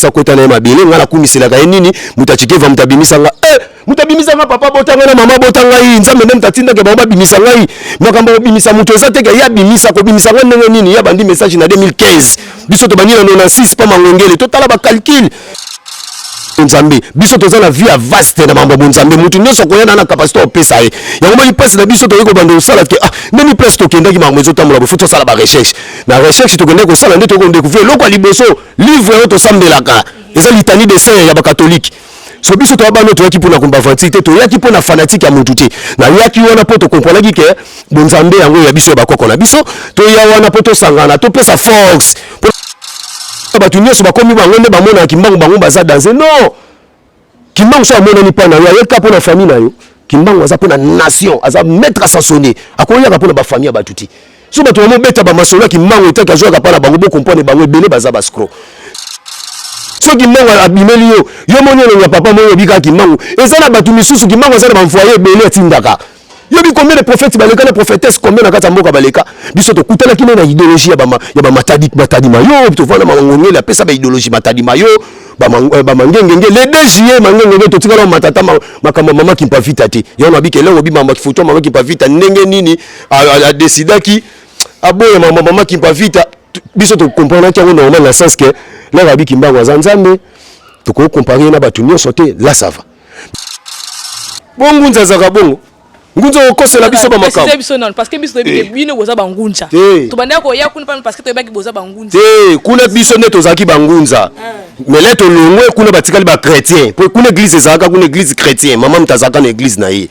bimisa kota na mabele ngala kumisela ka nini mutachike va mutabimisa nga mutabimisa nga papa botanga na mama botanga yi nzambe ndem tatinda ke ba bimisa ngai makambo bimisa mutu ezate ke ya bimisa ko bimisa nga ndenge nini ya bandi message na 2015 biso to banina 96 pa mangongele to tala ba calcul Nzambe biso toza na vie vaste na mambo Nzambe mutu nyonso koyana na capacité opesa ye yango mali place na biso to yiko bando sala ke nani place to kendaki ma mwezo tamula bo foto sala ba recherche na recherche to kende ko sala ndeko ko découvrir loko liboso livre to sambelaka eza litanie de saint ya ba catholique so biso to abano to yaki pona komba fanatique to yaki pona fanatique ya mutu te na yaki wana po to comprendre ke Nzambe yango ya biso ya bakoko na biso to ya wana po to sangana to pesa force batu nyonso bakomi bango nde bamona kimbangu bango baza danser non kimbangu so amona ni pana ya yeka pona famille na yo kimbangu aza pona nation aza maître assassonné akoya ka pona ba famille batu ti so batu mo beta ba masola kimbangu etaka joka pana bango bo comprendre bango ebele baza ba scro so kimbangu abimeli yo monyo ya papa moyo bika kimbangu eza na batu misusu kimbangu aza na mfoyer ebele atindaka yobi combien de prophètes baleka na prophétesse combien na kata mboka baleka biso to kutala kine na idéologie ya ba matadi mayo to vana mangongele la pesa ba idéologie matadi mayo ba mangengenge le 2 juillet mangengenge to tikala matata makambo mama kimpa vita te yo na bikele obi mama kifoto mama kimpa vita ndenge nini a décidaki aboye mama kimpa vita biso to comprendre que normal na sens que la rabi kimbango za Nzambe to ko comparer na batu nyonso te la ça va bongo nzazaka bongo ngunzo okosela biso ba makamo parce que biso bino boza bangunza to banda ko ya kuna parce que to baki boza bangunza kuna biso ne tozaki bangunza mais là to longwe kuna batikali ba chrétien pour kuna église ezaka kuna église chrétien mama mtazaka na église na ye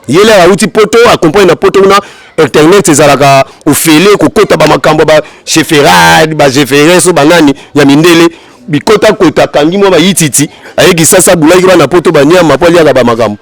yele auti poto accompagne na poto na internet ezalaka ofele kokota ba makambo ba cheferade ba jefereso banani ya mindele bikota kota kangi mo ba yititi ayeki sasa bulaki ba na poto banyama po liaka ba makambo.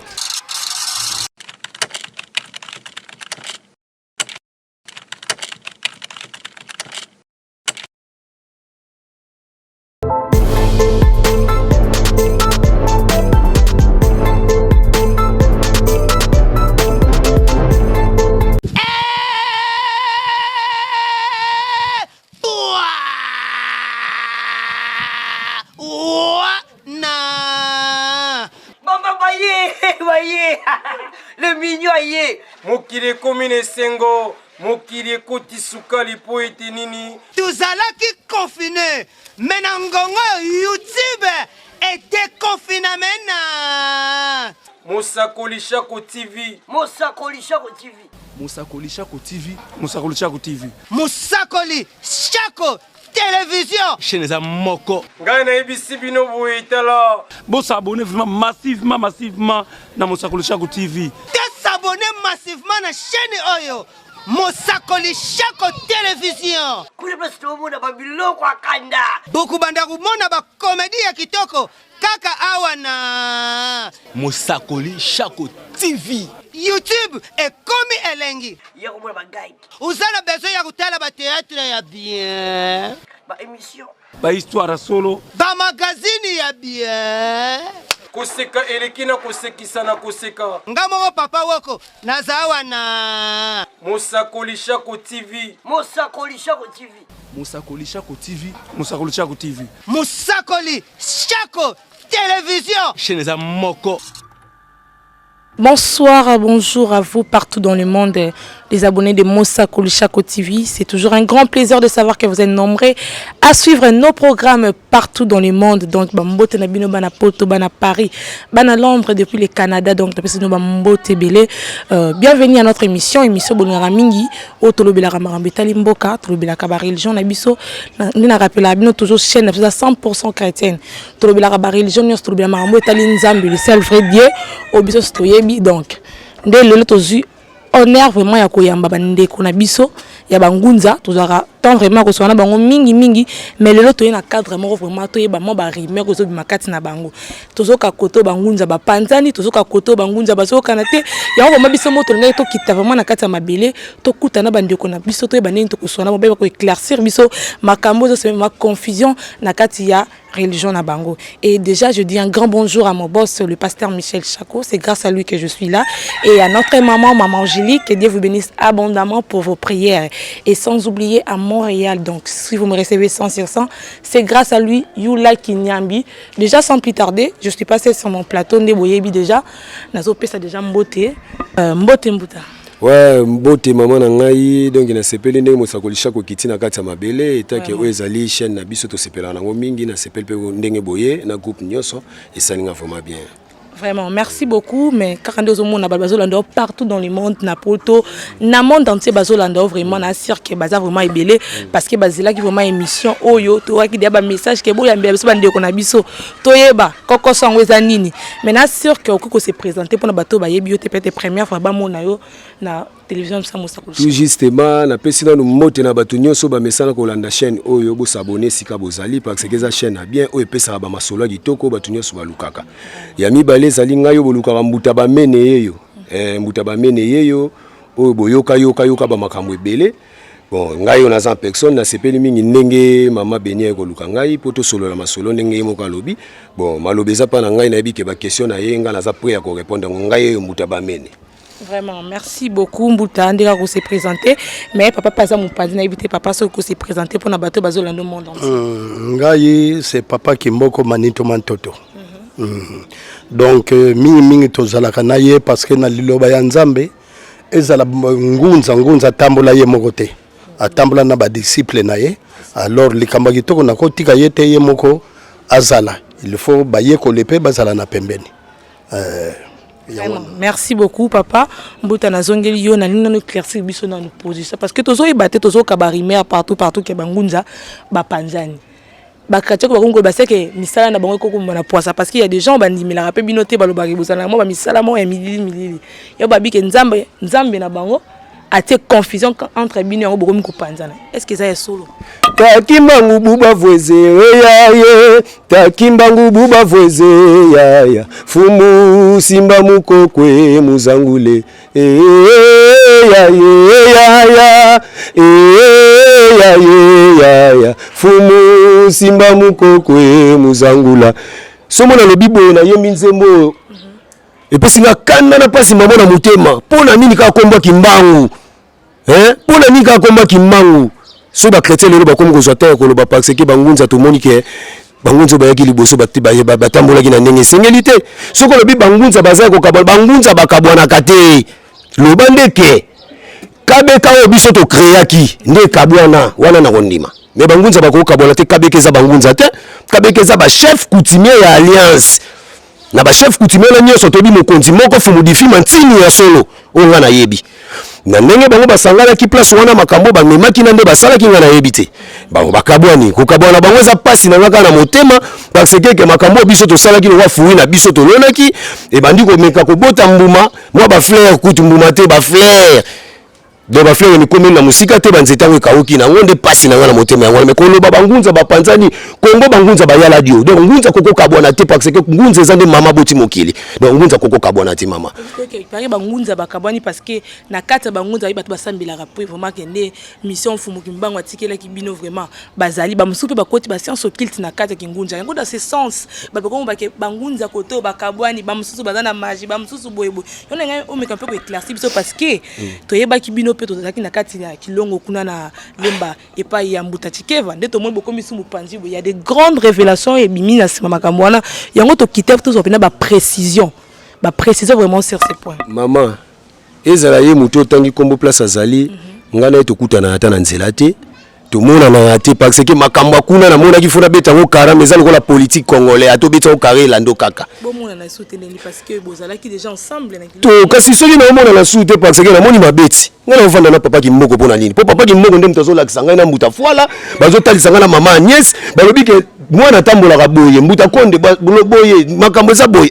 Le mignon aïe mokile komine sengo mokile koti sukali po etenini tuzalaki confiné menangongo YouTube était confiné mena Mosakoli Shako TV Mosakoli Shako TV Mosakoli Shako TV Mosakoli Shako TV Mosakoli Shako télévision chaîne za moko ngai na ebisi bino boitala bo s'abonner vraiment massivement na Mosakoli Shako TV s'abonner massivement na chaîne oyo Mosakoli Shako télévision kule basi tuomona babiloko akanda boku banda kumona ba comédie ya kitoko kaka awa na Mosakoli Shako TV YouTube est comme elengi yako mona ba guide uzana besoin ya kutala ba théâtre ya bien ba émission ba histoire solo ba magazine ya bien koseka elekina kosekisa na koseka ngamo papa woko nazawa na Mosakoli Shako TV Mosakoli Shako TV Mosakoli Shako TV Mosakoli Shako TV Mosakoli Shako télévision chaîne za moko. Bonsoir, bonjour à vous partout dans le monde, les abonnés de Mosakoli Shako TV. C'est toujours un grand plaisir de savoir que vous êtes nombreux à suivre nos programmes partout dans le monde. Donc, Bambote Nabino, Bana Poto, Bana Paris, Bana Londres depuis le Canada. Donc, Bambote Belé. Bienvenue à notre émission Bolingara Mingi, Otolobela Ramarambeta Limboka, Tolobela Kabaril Jean Nabiso. Nous rappelons Abino toujours chaîne 100% chrétienne. Tolobela Kabaril Jean, Tolobela Marambeta Linzambi, le seul vrai Dieu, Obiso Stoyebi. Donc, dès le tozu honneur vraiment ya koyamba bande ko na biso ya bangunza tozara tant vraiment ko sona bango mingi mais le to na cadre vraiment to yeba mo ba rime ko zo bimakati na bango tozoka koto bangunza ba panzani tozoka koto bangunza bazoka na te ya ngo mabiso moto ngai to kita vraiment na kati ya mabele to kuta na bande ko na biso to yeba nini to ko sona mo ba ko éclaircir biso makambo zo c'est ma confusion na kati ya religion na bango. Et déjà je dis un grand bonjour à mon boss le pasteur Michel Chako, c'est grâce à lui que je suis là, et à notre maman Angélique, que Dieu vous bénisse abondamment pour vos prières. Et sans oublier à Montréal. Donc, si vous me recevez 100 sur 100, c'est grâce à lui, Yula Kinyambi. Déjà, sans plus tarder, je suis passé sur mon plateau, Ndeboyebi déjà. Nazo pesa déjà Mbote. Mbote Mbuta. Ouais, Mbote maman na ngai donc na sepeli ndenge mosakolisha ko kiti na kati ya mabele etake o ezali chaîne na biso to sepela nango mingi na sepeli pe ndenge boye na groupe nyonso esalinga vraiment bien. Vraiment, merci beaucoup. Mais quand on a Bazolando partout dans le monde, Napoto, na monde entier Bazolando vraiment na cirque baza vraiment ébélé parce que Bazila qui vraiment émission oyo to qui déba message que boya mbeso bande ko na biso toyeba koko sango nini. Mais na cirque ko se présenter pour na bato ba yebi yo te peut-être première fois ba mona yo na télévision ça mosa ko. Tout justement na pesina no mote na bato nyonso ba mesana ko landa chaîne oyo bo s'abonner sika bozali parce que za chaîne a bien oyo pesa ba masolo kitoko bato nyonso ba lukaka. Ya mibale zali ngayo bolukaka mbuta ba mene yeyo mbuta ba mene yeyo oyo boyoka yoka ba makambo ebele bon ngayo na za personne na sepeli mingi ndenge mama Benia ko luka ngai poto solo la masolo ndenge mo ka lobi bon malobi za pa na ngai na yebi ke ba question na ye nga na za prêt à ko répondre ngayo mbuta ba mene. Vraiment, merci beaucoup Mbuta Ndeka ko se présenter mais papa pas ça mon pas na éviter papa so ko se présenter pour na bato bazolando monde entier. Ngai c'est papa qui mboko manito mantoto. Donc mingi tozalaka na ye parce que na liloba ya Nzambe ezala ngunza tambola ye moko te atambola na ba disciple na ye alors likamba kitoko na kotika ye te ye moko azala il faut ba ye ko lepe bazala na pembeni merci beaucoup papa Mbuta na zongeli yo na nina no éclaircir biso na position parce que tozo ibate tozo kabarime partout ke bangunza ba panzani bakatia ko bakongo baseke misala na bango ko na poisa parce qu'il y a des gens bandimela rapé binoté balobaki bosana mo ba misala mo ya milili yo babike nzambe na bango ate confusion entre bino yango bokomi ko panzana est-ce que ça est solo Takimbangu buba voise yaye takimbangu buba voise yaya fumu simba mukokwe muzangule yaya fumu simba mukokwe muzangula somo na lobibo na yembi nzembo epesinga kanda na pasi mamo na mutema pona nini ka komba kimbangu pona nini ka komba kimbangu so ba chrétien lelo ba komo kozwa terre koloba parce que bangunza to moni ke bangunza ba yaki liboso ba tambola ki na ndenge singélité so ko lobi bangunza baza ko kabona bangunza bakabwana kate loba ndeke kabeka o biso to créaki nde kabwana wana na kondima mais bangunza bako kabona te kabekeza bangunza te kabekeza ba chef coutumier ya alliance na ba chef coutumier la nyoso to bi mokonzi moko fumu difi mantini ya solo onga na yebi na ndenge bango basangala ki place wana makambo bamemaki na nde basala ki ngana yebite bango bakabwani ko kabwana bango za pasi na ngaka na motema parce que makambo biso to sala ki lo wafuwi na biso to lonaki e bandi ko meka ko bota mbuma moi ba fleur kutu mbuma te ba fleur do ba fleur ni komi na musika te banzeta we kauki na ngonde pasi na ngana motema yango me ko lo bangunza ba panzani kongo bangunza ba yala dio donc ngunza koko kabwana te parce que ngunza zande mama boti mokili donc ngunza koko kabwana te mama OK pari bangunza bakabwani parce que na kata bangunza ba basambila rapport vraiment que ne mission fumu kimbango atikela ki bino vraiment bazali ba musupe ba koti ba science occulte na kata kingunza yango dans ce sens ba ko ba ke bangunza koto bakabwani ba mususu bazana magie ba mususu boyebo yona ngai o meka peu ko éclaircir biso parce que toyeba ki bino pe tozaki na kati ya kilongo kuna na lemba et pas ya Mbuta Chikeva ndeto mo bokomi sumu panzi il y a des grandes révélations et bimi na sima makambo wana yango to kiter to zo pena ba précision vraiment sur ces points maman ezala ye muto tangi kombo place azali ngana to kutana ata na nzela te to mona na te parce que makambo kuna na mona ki fona beta ngo kara mais la politique congolais ato beta ngo kare lando kaka bon mona na soutenir parce que bozala ki déjà ensemble na to kasi soki na mona na soutenir parce que na moni mabeti ngana ofanda na papa ki mboko pona nini po papa ki mboko ndem tozo la kisanga na Mbuta Fuala bazo talisanga na mama Agnès balobi ke mwana tambola ka boye Mbuta Konde boye makambo za boye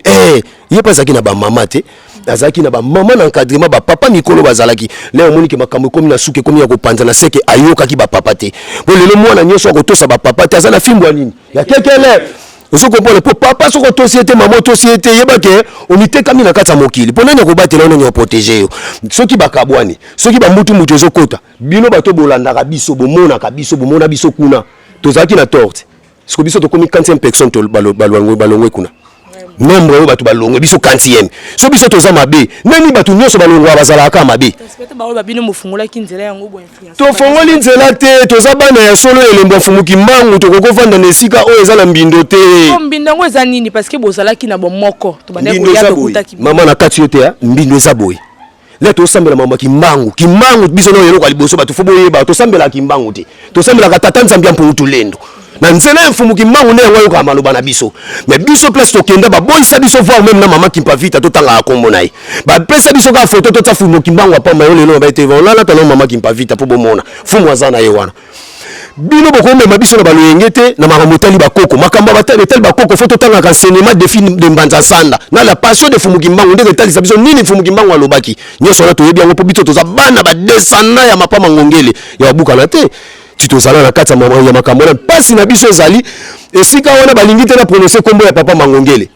ye pasaki na ba mama te azaki na ba mama na encadrement ba papa mikolo bazalaki leo moni ke makambo komi na suke komi ya kopanza na seke ayoka ki ba papa te po lelo mwana nyoso ko tosa ba papa te azana fimbo nini ya kekele oso comprendre po papa soko société maman société yeba ke onite kami na kata mokili po nani ko batela nani o protéger yo soki bakabwani soki ba mutu ezokota bino bato bolanda ka biso bomona ka biso bomona biso kuna tozaki na torte siko biso to komi 45 personnes to balongwe kuna nombre oyo bato balongwe biso quantième so biso toza mabe nani bato nyonso balongwa bazalaka mabe tofongoli nzela te toza bana ya solo elembo afumuki mbangu tokokovanda na esika oyo eza na mbindo te mbindango eza nini parce que bozalaki na bomoko mama na kati yo te mbindo eza boye le tosambela mama kimbangu biso no yeloko liboso bato fo boyeba tosambela kimbangu te tosambela tata nzambi ya mpungu tulendo na nzela mfumu kimbangu ne yango yoka maloba na biso mais biso place tokenda babonisa biso voir même na mama kimpavita totanga akombo na ye bapesa biso ka photo tota fumu kimbangu apamba yo lelo baite volala talo mama kimpavita po bomona fumu azana ye wana bino bokomema biso na baloyenge te na makambo tali bakoko makambo batali bakoko fo totanga ka cinéma de film de mbanza sanda na la passion de fumu kimbangu ndenge tali biso nini fumu kimbangu alobaki nyoso na toyebi yango po biso toza bana ba descendant ya mapama ngongele ya babuka na te titozala na kati ya makambo na pasi na biso ezali esika wana balingi te na prononcer kombo ya papa mangongele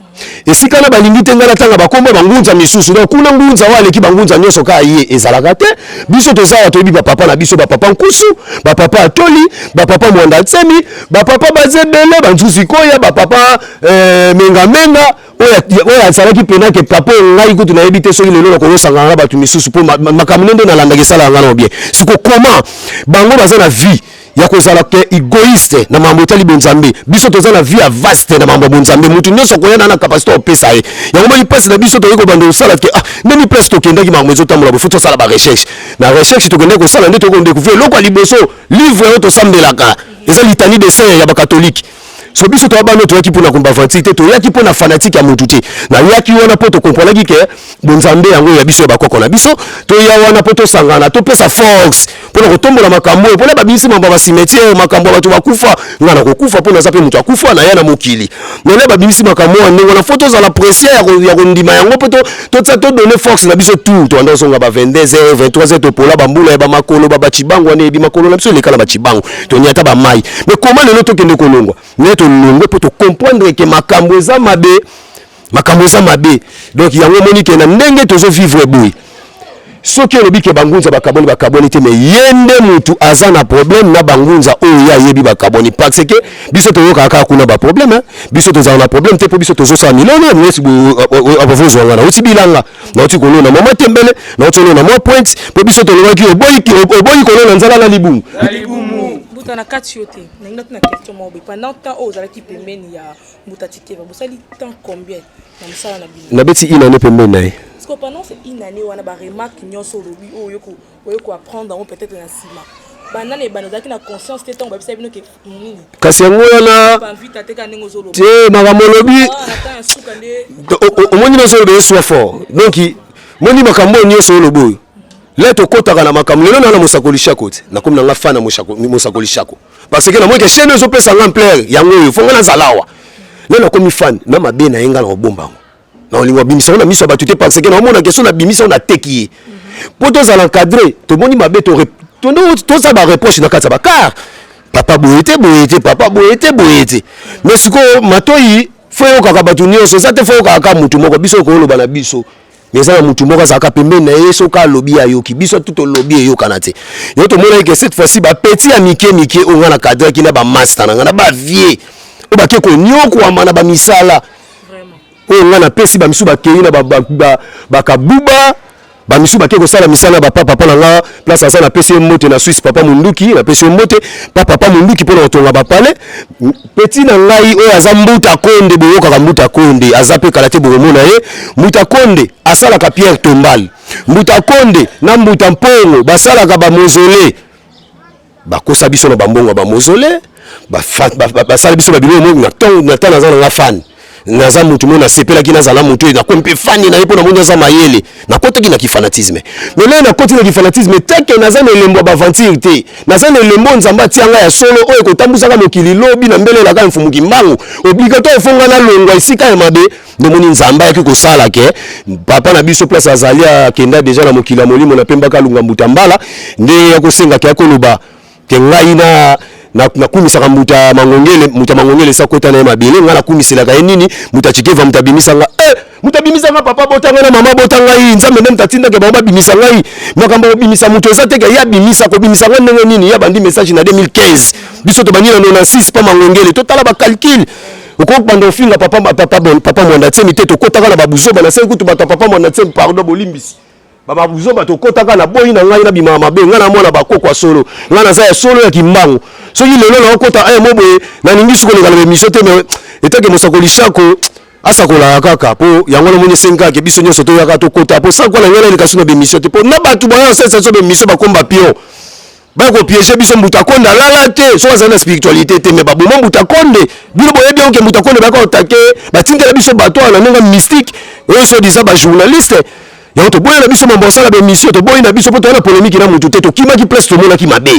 esika na balingi te ngala tanga bakombo bangunza misusu na kuna ngunza wale ki bangunza nyoso ka ye ezalaka te biso tozala toyebi papa na biso papa nkusu papa atoli papa mwanda tsemi papa bazebele banzuzi koya papa menga oya azalaki pena ke papa ngai kutu nayebi te soki lelo nakosangana na bato misusu mpo makambo nde nalandaka esala ngana bien siko koma bango baza na vie ya kozala ke egoiste na mambo etali bonzambe biso toza na vie ya vaste na mambo bonzambe mutu nyonso koyana na kapasite opesa ye yango moni place na biso toyei kobanda kosala ke ndeni place tokendaki makambo ezotambola bofo tosala barecherche na recherche tokendaki kosala nde tokondécouvrir eloko ya liboso livre oyo tosambelaka eza litanie de saint ya bakatolike so biso to abano to yaki pona komba fanatique to yaki pona fanatique ya mutu te na yaki wana poto comprendre ki ke bonzambe yango ya biso ba koko na biso to ya wana poto sangana to pesa force pona kotombola makambo pona babisi mamba ba cimetière makambo bato bakufa ngana kokufa pona zape mutu akufa na yana mokili nele babisi makambo ndenge na photos za la pression ya kondima yango poto to donner force na biso tout to ando songa ba 22h 23h to pola bambula ya ba makolo ba chibango ane bi makolo na biso lekala ba chibango to nyata ba mai mais comment lelo to kende kolongwa neto longwe pour te comprendre que makambo eza mabe donc yango moni ke na ndenge tozo vivre boy soki elobi ke bangunza bakaboni te mais yende mutu aza na problème na bangunza oyo ya yebi bakaboni parce que biso toyoka kaka kuna ba problème biso tozala na problème te po biso tozosala milona mwesi abavozwanga na uti bilanga na uti kolona mama tembele na uti kolona mwa point po biso tolobaki oboyi kolona nzala na libumu na kati yote na une question moi pendant temps aux ala ki pembeni ya mutatike va bosali temps combien na msala na bino na beti ina ne pembeni nae parce que pendant c'est une année wana ba remarque nyonso lobi oyoko apprendre on peut-être na sima bana les bana zaki na conscience te temps ba bisa bino ke nini kasi yango wana ba vite ateka ndenge ozolo te makambo lobi omoni na solo be soit fort donc moni makambo nyonso lobo là to kotaka na makambo lelo na mosakoli shako te na komi na nga fana mosakoli shako parce que na moi que chaîne zo pesa l'ampleur yango fonga na zalawa lelo na komi fan na mabe na yenga na obomba na olingo bimisa na miso batute parce que na mona question na bimisa na teki pour tous à l'encadrer to moni mabe to ça ba reproche na katsa ba car papa boyete mais siko matoi foyo kaka batunio so ça te foyo kaka mutu moko biso ko loba na biso mais ça mutu moko saka pembeni na yeso ka lobi ayoki biso tout lobi eyokana te yo to mona que cette fois-ci ba petit ya mike onga na cadre ki na ba master na ba vie o ba ke ko nyoko amana ba misala vraiment onga na pesi ba misu ba kei na ba kabuba ba misu ba ke ko sala misala ba papa na nga place asa na pesi mote na Suisse papa munduki na pesi mote papa munduki pona otonga ba pale petit na ngai o azambuta konde boyoka ka mbuta konde azape kalate boromona ye mbuta konde asala ka Pierre Tombal mbuta konde na mbuta mpongo basala ka ba mausolée ba kosa biso na bambongo ba mausolée ba sala biso ba bilo mo na tana za na fan naza mutu mona sepela kina zala mutu na kompe fani na yepo na mona za mayele na kote kina kifanatisme mais là na kote na kifanatisme teke naza na lembo ba aventure te naza na lembo nzamba tianga ya solo oyo kotambusa ka mokili lobi na mbele la ka mfumu kimbangu obligatoire fonga na longwa isika ya mabe no moni nzamba yaki kosala ke papa na biso place azalia kenda déjà na mokili ya molimo na pemba ka lunga mbutambala nde ya kosenga ke akoloba ke ngai na kumisaka muta mangongele sa kota na mabele ngala kumisela ka nini mutachikeva mutabimisanga mutabimisanga papa botanga na mama botanga yi nzambe ndem tatinda ke baba bimisanga yi makambo bimisa muto eza te ya bimisa ko bimisanga ndenge nini ya bandi message na 2015 biso to banina 96 pa mangongele totala ba calcul Oko bando finga papa mwanda tie mite to kotaka na babuzo bana se kutu bata papa mwanda tie pardon bolimbisi. Baba buzo bato kotaka na boyi na ngai na bima mabe ngana mwana bakoko solo. Ngana za solo ya kimbangu. So yile lelo okota ay moboye na ningi suko ngala bemission te me etake mosakolishako asakola kaka po yango na moni senga ke biso nyoso to yaka to kota po sa kwa na ngala likasuna bemission te po na batu bana sa so bemission bakomba pio. Ba ko piéger biso mutakonda lala te so za na spiritualité te me babu mutakonde bilo boye bien ke mutakonde ba ko take batinga biso bato na nanga mystique et so disa ba journaliste ya to boye na biso mambosa la bemission to boye na biso poto na polémique na mutu te to kima ki place to mona ki mabe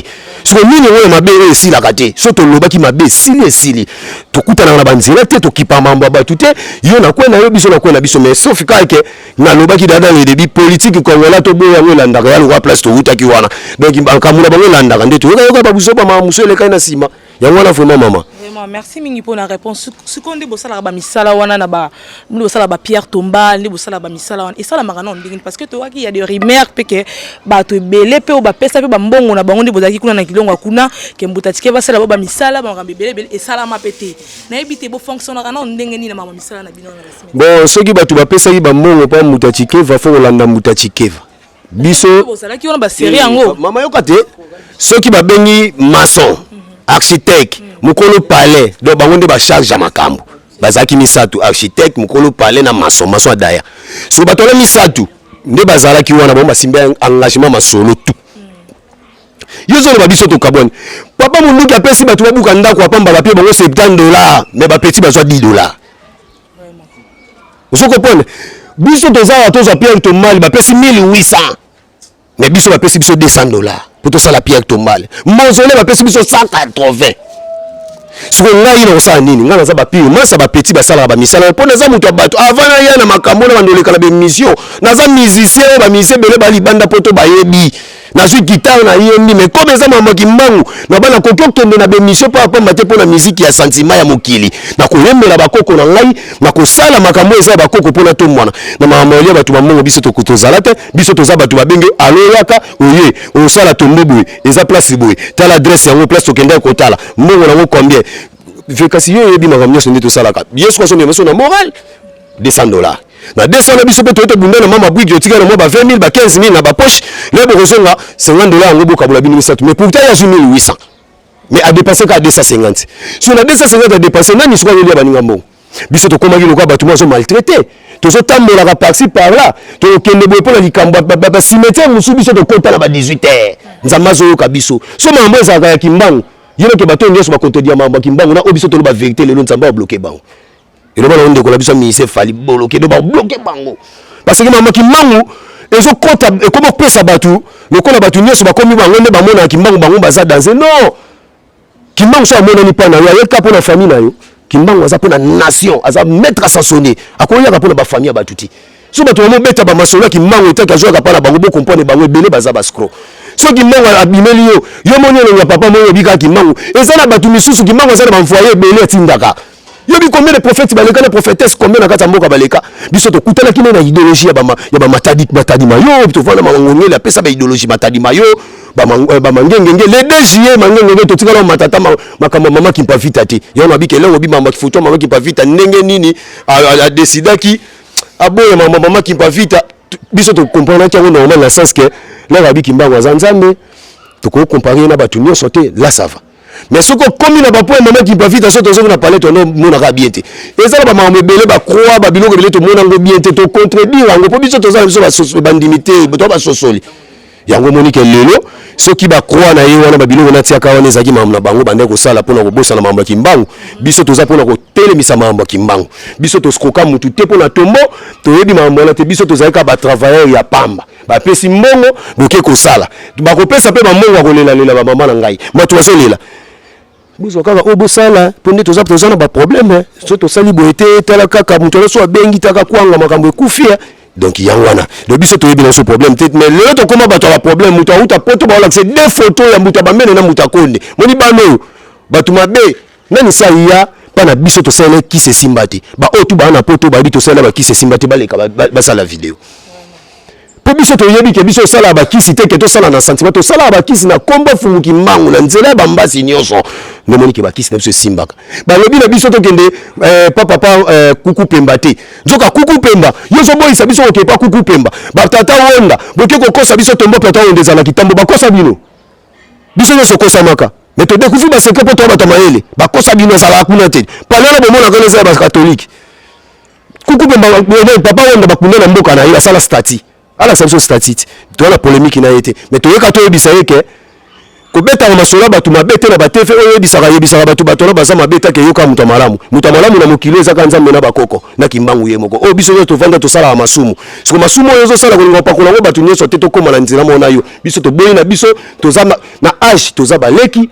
so nini oyo mabe esi la kate so to loba ki mabe sili to kutana na banzira te to kipa mambo ba tout te yo na kwena yo biso na kwena biso mais sauf que na loba ki dada le début politique kongola to boye ngo landa ya lo place to uta ki wana donc bakamuna bango landa nde to yo ba buso ba mamuso le kaina sima ya ngwana vraiment mama. Vraiment merci mingi pour la réponse. Ce qu'on dit bosala ba misala wana na ba bosala ba Pierre Tomba, ndi bosala ba misala wana et ça la marana on dit parce que to waki il y a des rumeurs que ba to belé pe o ba pesa pe ba mbongo na bango ndi bozaki kuna na kilongo kuna ke mbutatike ba sala ba misala ba ngambe belé et ça la mapete. Na ebité bo fonctionnaire na ndenge ni na mama misala na bino na. Bon soki ba to ba pesa ki ba mbongo pa mbutatike va fo landa mbutatike va. Biso bosala ki wana ba série yango. Mama yokate soki ba bengi maçon architecte mukolo palais do bango nde ba charge ya makambo bazaki misatu architecte mukolo palais na maçon adaya so batola misatu nde bazala ki wana bomba simba engagement masolo tout yozo ba biso to kabone papa munduki apesi batu babuka ndako apamba ba pie bango $70 mais ba petit bazwa $10 vraiment vous comprenez biso tozala toza Pierre Tombal ba pesi 1800 mais biso ba pesi biso $200 pour to sala Pierre Tombal mozole ba pesi biso 180 si vous n'avez pas ça nini ngana za ba pire moi ça ba petit ba sala ba misala pour na za muto bato avant na ya na makambo na bandole kala be mission na za musicien ba musicien bele ba libanda poto ba yebi na zui guitare na yembi mais comme ça mama kimbangu na bana kokokende na be mission pa pa mate pour la musique ya sentiment ya mokili na koyembela ba koko na ngai na ko sala makambo eza ba koko pona to mwana na mama olia batu ba mongo biso to kutozala te biso to za batu ba benge alo yaka oye o sala tombe boy eza place boy ta l'adresse ya place to kende ko tala mongo na ngo combien Vekasi yo yebi makamyo sonde to salaka. Yesu kwa sonde na moral $200. Na $200 biso pe to bunda na mama bwiki otika na mo ba 20000 ba 15000 na ba poche. Le bokosonga $50 ngo boka bola bini misatu. Mais pourtant ya 1800. Mais a dépasser ka 250. Sur la 250 a dépasser nani soit yeli baninga mbo. Biso to komaki lokwa batu mo so maltraité. To so tambola ka par-ci par là. To kende boye pona likambo ba cimetière musu biso to kota na ba 18h. Nzamba zo ka biso. So mambo za ka kimbangu. Yelo ke bato nyeso ba kontedia mamba kimbangu na obiso to ba vérité le nzamba bloquer bango. Et le ballon de ko la biso mise fali bloquer do ba bloquer bango. Parce que mamba kimbangu ezo kota e komo pesa batu, le kola batu nyeso ba komi bango nde ba mona kimbangu bango baza danser. Non. Kimbangu so amona ni pana ya yeka pona famille na yo. Kimbangu aza pona nation, aza mettre à s'assoner. Akoya ka pona ba famille batuti. So batu mo beta ba masola kimbangu etaka zo ka pala bango bo comprendre bango belé baza ba scro. So kimbangu abimeli yo moni na papa moyo bika kimbangu ezala batu misusu kimbangu ezala ba mfoyer belé tindaka yo bi combien de prophètes baleka na prophétesse combien na kata mboka baleka biso to kutala kino na idéologie ya ba matadi mayo to vana mangongeli apesa ba idéologie matadi mayo ba mangengenge le 2 juillet mangengenge to tikala matata makamba mama kimpa vita te yo na bike lengo bi mama kifuto mama kimpa vita ndenge nini a décidaki aboye mama kimpa vita biso to comprendre que normal na sens que là rabi kimbango zanzambe to ko comparer na batu nyoso te là ça va mais ce que comme na ba point maman qui pas vite so to zo na parler to no mona ka bien te et ça ba maman belé ba croix ba biloko belé to mona ngo bien te to contredire ngo po biso to za biso ba bandimité to ba sosoli yango monique lelo ceux qui ba croix na ye wana ba biloko na tia ka wana ezaki maman na bango bande ko sala pona ko bosa na maman kimbango biso to za pona ko telemisa maman kimbango biso to skoka mutu te pona tombo to yebi maman na te biso to za ka ba travailleur ya pamba ba pesi mbongo boke ko sala ba ko pesa pe ba mbongo ko lela ba mama na ngai mato zo lela biso kaka obo sala ponde to za na ba problème so to sali boete tala kaka mutu so bengi taka kwanga makambo ekufia donc yangwana le biso to yebi na so problème tête mais le to koma ba to ba problème mutu auta poto ba la c'est deux photos ya mutu ba mene na mutu akonde moni bano batu mabe nani sa ya pana biso to sala ki se simbati ba otu ba na poto ba bi to sala ba ki se simbati ba leka ba sala vidéo po biso to yebi ke biso sala ba kisi te ke to sala na sentiment to sala ba kisi na komba fumuki mangu na nzela ba mbasi nyonso nomoni ke bakisi na biso simbaka balobi na biso tokende papa kuku pemba te nzoka kuku pemba yo zo boyisa biso ke pa kuku pemba batata wonda boke kokosa biso tombo tata wonda ezala kitambo bakosa bino biso nyonso kosa maka mais to découvrir ba secret poto ba tamayele bakosa bino sala kuna te pala na bomona kana za ba catholique kuku pemba papa wonda bakunda na mboka na ila sala stati ala sa biso stati to la polémique na yete mais to yeka to yebisa yeke kobeta na masola batu mabete na batefe oyo yebisaka batu na baza mabeta ke yoka mutu malamu na mokilo ezaka nzambe na bakoko na kimbangu ye moko o biso yo tovanda tosala masumu siko masumu oyo ezosala kolinga pakola ngo batu nyonso te tokoma na nzela mona yo biso toboyi na biso toza na age toza baleki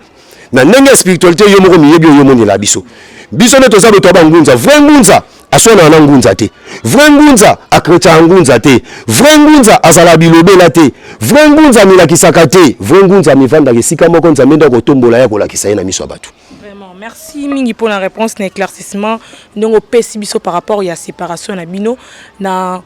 na ndenge spiritualité yo moko miyebi yo moni la biso ne toza beto ba ngunza vrai ngunza asona na ngunza te vrai ngunza akrecha ngunza te vrai ngunza azala bilobela te vrai ngunza milakisaka te vrai ngunza mivanda kesika moko nzambe ndo kotombola ya kolakisa ye na miso batu. Vraiment merci mingi pour la réponse na éclaircissement ndongo pesi biso par rapport à séparation na bino na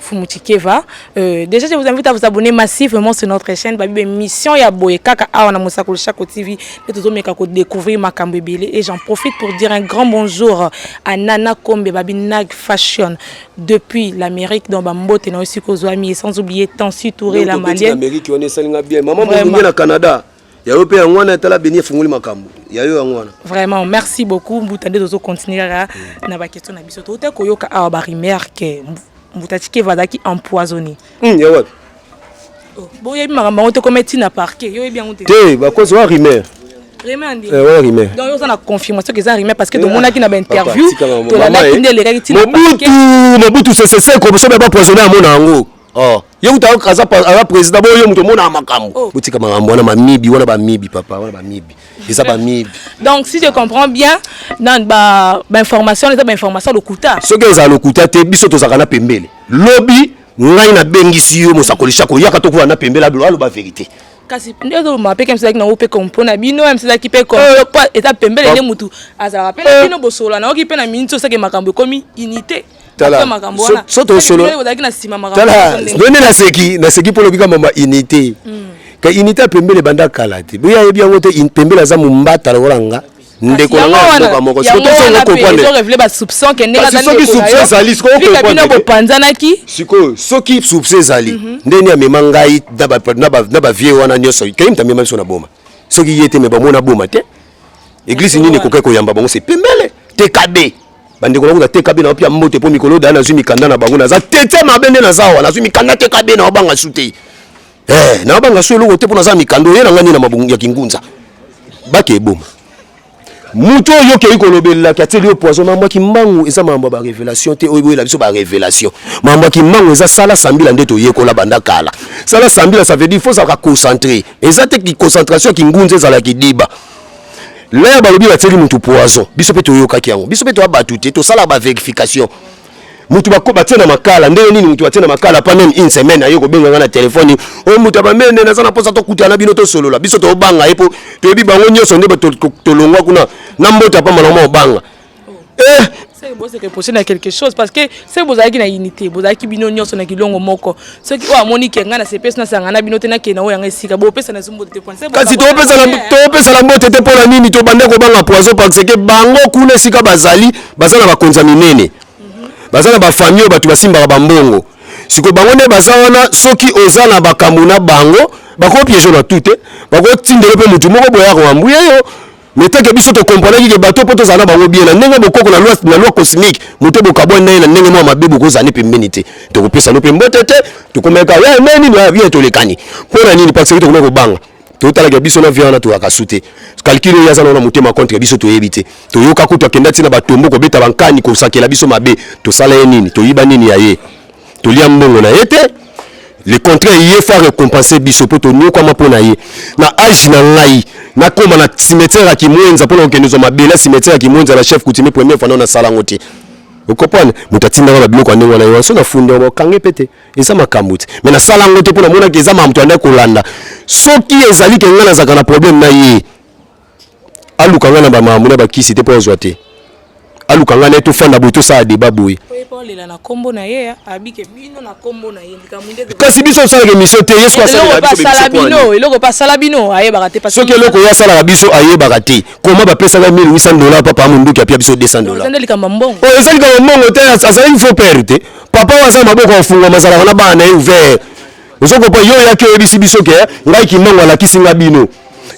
Fumutikeva. Déjà, je vous invite à vous abonner massivement sur notre chaîne. Babi mission ya boye kaka awa na Mosakoli Shako TV. Et tout le monde découvrir Makambo Ebele. Et j'en profite pour dire un grand bonjour à Nana Kombe Babi Nag Fashion depuis l'Amérique dans Bambote et aussi Kozwami et sans oublier Tansi Touré la Malienne. L'Amérique on est salinga bien. Maman mon na Canada. Ya yo pe ngwana tala beni funguli makambo. Ya yo ngwana. Vraiment merci beaucoup. Mbutande dozo continuer na ba question na biso. Tote koyoka awa ba rimer ke Moutatike vadaki empoisonné. Ya wat. Bon yebi makamba on te commettre na parquet. Yo yebi on te. Te ba cause wa rimer. Rimer andi. Ouais rimer. Donc yo ça na confirmation que ça rimer parce que tout le monde qui na interview to la kinde le règle tina. Mobutu c'est comme ça ba empoisonné à mon ango. Oh. Yo uta kaza pa président bo yo muto mona makambo. Butika makambo na mamibi wana ba mibi papa wana ba mibi. Eza ba mibi. Donc si je comprends bien dans ba information les ba information lokuta. Ce que za lokuta te biso to zakana pembele. Lobby ngai na bengisi yo Mosakoli Shako yaka to kuva na pembele alo ba vérité. Kasi ndio mape comme ça na ope comprendre bino même ça qui peut pas eta pembele les mutu. Azala rappelle bino bosola na okipe na minute ça que makambo komi unité. Tala soto solo tala donne na seki pour le bika mama unité ka unité pembele banda kalate buya yebi yango te pembele za mumbata loranga ndeko nga ba moko soto songo ko kwande ils révélé ba soupçon que ndeka za soki soupçon zali ko ko kwande ko panzana ki siko soki soupçon zali ndeni amema ngai na ba vie wana nyoso kayim tamema so na boma soki yete me ba mona boma te église nini ko ko yamba bango c'est pembele te kabe bandeko na teka be na pia mbote po mikolo da na zumi kanda na bango na za tete mabende na zawa na zumi kanda teka be na obanga sute na obanga so loko te po na za mikando ye na ngani na mabungu ya kingunza bake boma muto yo ke ikolobela ka teli poison mambo ki mbangu eza mambo ba révélation te oyo la biso ba révélation mambo ki mbangu eza sala sambila ndeto yekola banda kala sala sambila ça veut dire faut ça concentrer eza te ki concentration ki ngunza eza la ki diba. Là balobi bateli mutu poison biso pe toyoka ki yango biso pe to abatuté to sala ba vérification mutu bako batena makala ndenge nini mutu batena makala pa même une semaine ayo ko benga na téléphone o mutu ba mende na sana posa to kutana bino to solola biso to banga epo to yebi bango nyoso nde to longwa kuna na mbota pa maloma obanga c'est beau c'est reprocher na quelque chose parce que c'est beau zaki na unité beau zaki bino nyoso na kilongo moko ce qui wa monique ngana se pesa na sanga na bino te na kena o yanga esika bo pesa na zumbo te point c'est kasi to pesa la mbote te pona nini to bande ko banga poison parce que bango kuna esika bazali bazana bakonza minene bazana ba famille batu basimba ba mbongo siko bango ne bazana soki ozana bakambu na bango bako piéger na tout bako tindele pe mutu moko boya ko ambuye yo mais tant que biso to comprendre que bato poto zana bango bien na ndenge bokoko na loi cosmique muto bokabo na ndenge mo mabebu ko zani pembeni te to kopesa no pembote te to komeka ya nani na bien to lekani pona nini parce que to komeka banga to tala ke biso na viana to akasute calcul ya zana na mutema contre biso to yebite to yoka ko to kenda tina batombo ko beta bankani ko sakela biso mabe to sala nini to yiba nini ya ye to lia mbongo na yete le contraire il faut récompenser biso poto nous comme pona ye na age na ngai na koma na cimetière ki mwenza pona okenzo mabela cimetière ki mwenza la chef coutumier premier fois na sala ngoti okopone mutatinda ba biloko ndenge na yo so na funda ba kange pete eza makambuti mais na sala ngoti pona mona ke za mamtu anda kolanda soki ezali ke ngana zaka na problème na ye aluka ngana ba mamuna ba kisi te po ezwate alukanga na to fanda boto sa débat boy oyepolela na kombo na ye abike bino na kombo na ye likamwinde kasi biso sala ke mission te yeso asala bino eloko pa sala bino ayebaka te parce que eloko ya sala biso ayebaka te comment ba pesa $1800 papa munduki apia biso $200 ozande likamba mbongo eza likamba mbongo te asala faut perdre te papa wasa maboko afunga masala na bana ouvert ozoko pa yo ya ke ebisi biso ke ngai kimango la kisinga bino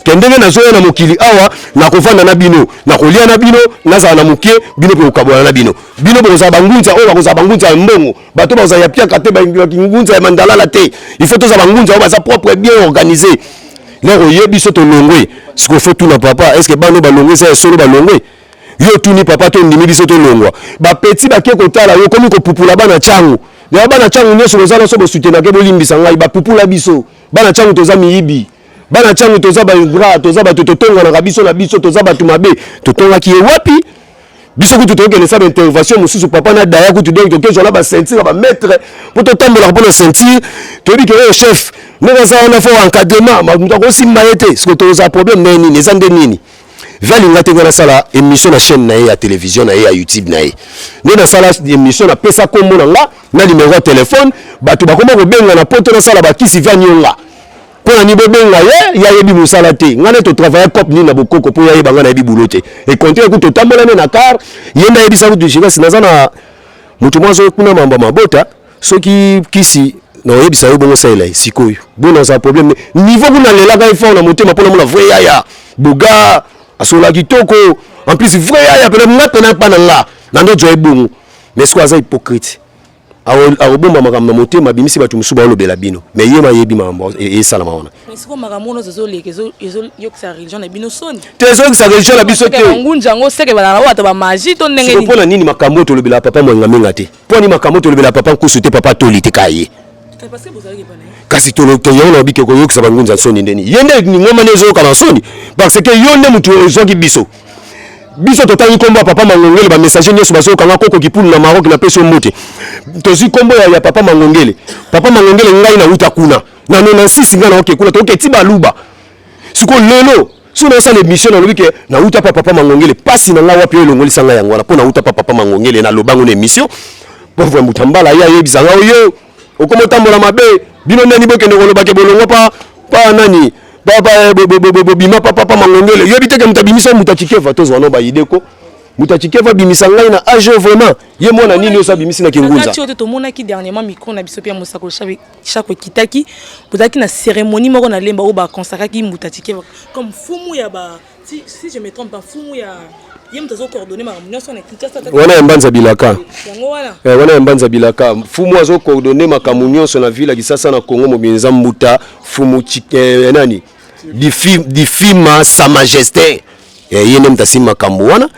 kendenge na zoya na mokili awa na kovanda na bino na kolia na bino nazala na mokie bino pe okabona na bino boza bangunza oyo bakoza bangunza ya mbongo bato baza ya piaka te bangunza ya mandalala te il faut toza bangunza oyo baza propre bien organisé lero yebi so to longwe siko faut tout na papa est-ce que bano balongwe ça solo balongwe yo tuni papa to ndimi biso to longwa ba petit ba ke kotala yo komi ko pupula bana changu ya bana changu nyoso kozala so bo soutenir ke bolimbisa ngai ba pupula biso bana changu toza miyibi bana changu toza ba bra toza ba totonga na biso na biso toza ba tumabe totonga ki wapi biso ku totoke ne sa intervention mususu papa na daya ku tudongi toke jola ba ceinture ba mettre pour to tambola pour la ceinture to di que chef ne za on a fait encadrement ma mutako simba yete ce que toza problème nini ne zande nini vali ngate ngana sala émission na chaîne na ya télévision na ya YouTube na ne na sala émission na pesa kombo na nga na numéro de téléphone bato bakoma ko benga na poto na sala ba kisi vanyonga pour ni bebenga ya yebi musala te ngana to travailler cop ni na bokoko pour ya yebanga na yebi bulote et continuer ku to tambola na car yenda yebi sa ku dujika sinazana mutu mwazo kuna mamba mabota soki kisi no yebi sa yo bongo sala sikoyo bona za problème niveau kuna lela ga ifo na motema pona mona vrai ya buga asola kitoko en plus vrai ya pena ngata na pana nga na ndo jo ebungu mais quoi ça hypocrite awo bomba makambo motema bimisi batu musuba olobela bino mais yema yebi mambo e sala maona mais siko makambo no zo leke zo yoksa religion na bino soni tezo yoksa religion na biso te ngunja ngo seke bala wata ba magie to ndenge ni pona nini makambo to lobela papa mwenga menga te poni makambo to lobela papa nkusu te papa to lite kaye parce que vous avez pas kasi to yona bike ko yoksa bangunza soni ndeni yende ni ngoma nezo kama soni parce que yonde mutu ezoki biso biso totangi kombo papa mangongele ba messager nyoso baso kanga koko kipulu na Maroc na peso mote tozi kombo ya papa mangongele ngai na uta kuna na nona sisi ngana oke kuna toke tiba luba siko lelo suna sa l'émission na lobike na uta papa mangongele pasi na nga wapi elongoli sanga yango na pona uta papa mangongele na lobango na émission pauvre mutambala ya yebizanga oyo okomo tambola mabe bino ndani bokende kolobake bolongo pa nani baba bima papa mangongele yo biteke mutabimisa mutachikeva tozo wana ba ideko mutachikeva bimisa ngai na age vraiment ye mona nini osa bimisi na kingunza ngati ote tomona ki dernièrement micro na biso pia mosako chaque kitaki botaki na cérémonie moko na lemba o ba consacrer ki mutachikeva comme fumu ya ba si je me trompe pas fumu ya yemtazo coordonner ma munyoso na Kinshasa wana mbanza bilaka yango wana wana mbanza bilaka fumu azo coordonner makamunyoso na ville kisasa na Congo mobinza mbuta fumu nani difima sa majesté yene mtasima makambo wana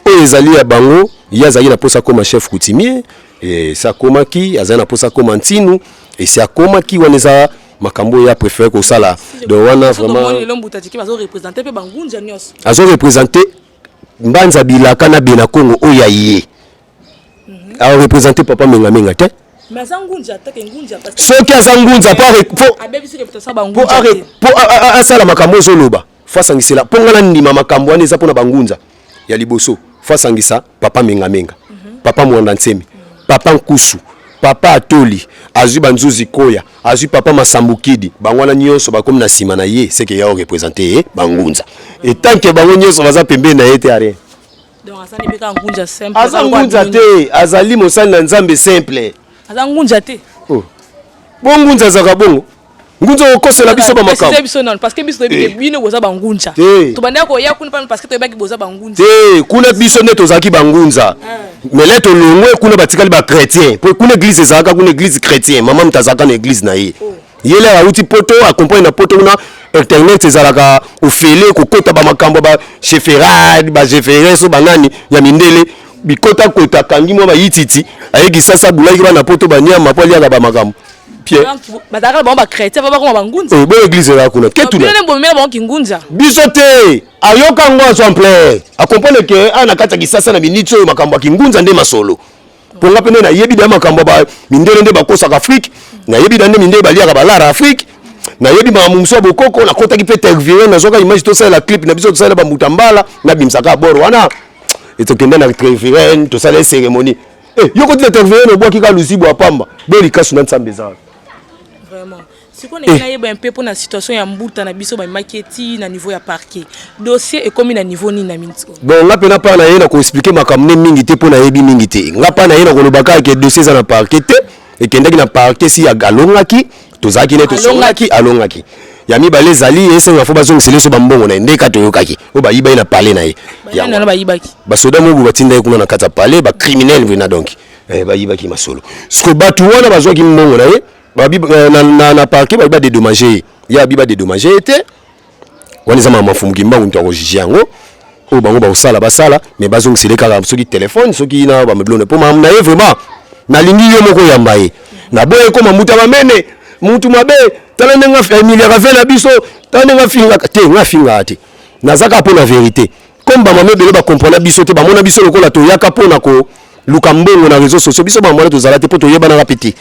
oyo ezali ya bango yazali na posa koma chef coutumier sa komaki azali na posa koma ntinu et sa komaki wana eza makambo ya préféré ko sala do wana vraiment azo représenter mbanza bilaka na bena Congo oya ye a représenter papa menga te soki aza ngunza po asala makambo zoloba fasangisela ponga na ndima makambo wana eza mpona bangunza ya liboso fasangisa papa menga papa mwanda nsemi papa nkusu papa atoli azwi banzuzi koya azwi papa masambukidi bango wana nyonso bakomi na nsima na ye seke ya représenter bangunza et tant que bango nyonso baza pembeni na ye te rien aza ngunza te azali mosali na nzambe simple aza ngunza te bongunza azaka bongo ngunza okosela biso ba makambo c'est biso non parce que biso bibike bino boza bangunza to banda ko ya kuna parce que to baki boza bangunza kuna biso ne tozaki bangunza mais là to longwe kuna batikali ba chrétien pour kuna église ezaka kuna église chrétien mama mtazaka na église na ye yele auti poto accompagne na poto na internet ezalaka ofele kokota ba makambo ba cheferade ba jefereso banani ya mindele bikota kota kangi mo ba yititi ayeki sasa bulaki bana poto banyama poli ya ba makambo Pierre badaka ba chrétien ba ko bangunza bo église la kuna ketu na bomela ba kingunza biso te ayoka ngo en plein accompagne que ana kata kisasa na minitso makambo ya kingunza nde masolo ponga pene na yebi da makambo ba mindele nde bakosa Afrique na yebi da nde mindele balia ba lara Afrique na yebi ba mumso bokoko na kota ki peut intervenir na zoka image to ça la clip na biso to ça ba mutambala na bimsaka boro wana et to kenda na révérend to sala cérémonie yo ko dit révérend bo ki ka luzibo apamba bo likasu na nsambe za vraiment si on est un peu pour la situation ya mbuta na biso ba marketing na niveau ya parquet dossier est comme na niveau ni na minsko bon nga pena pa na yena ko expliquer makamne mingi te pour na yebi mingi te nga pa na yena ko lobaka ke dossier za na parquet te et kendaki na parquet si ya galongaki tozaki ne to alongaki ya mibale ezali ese ya fo bazongisele so bambongo na ndeka toyokaki o bayiba na parler na ye ya na bayibaki basoda mobu batinda ye kuna na kata parler ba criminel vena donc bayibaki masolo sko batu wana bazwaki mbongo na ye babi na parquet bayiba dédommager ya biba dédommager était wani za mama fumuki mbangu nto akojiji yango o bango ba osala basala mais bazongisele kaka soki téléphone soki na ba meblone po mamu na ye vraiment na lingi yo moko yamba ye na boye ko mamuta bamene mutu mabe tala ndenga Emilia Ravena biso tala ndenga finga te nga finga te nazaka po na vérité comme ba mame bele ba comprendre biso te ba mona biso lokola to yaka po na ko luka mbongo na réseaux sociaux biso ba mona to zala te po to yeba na rapeti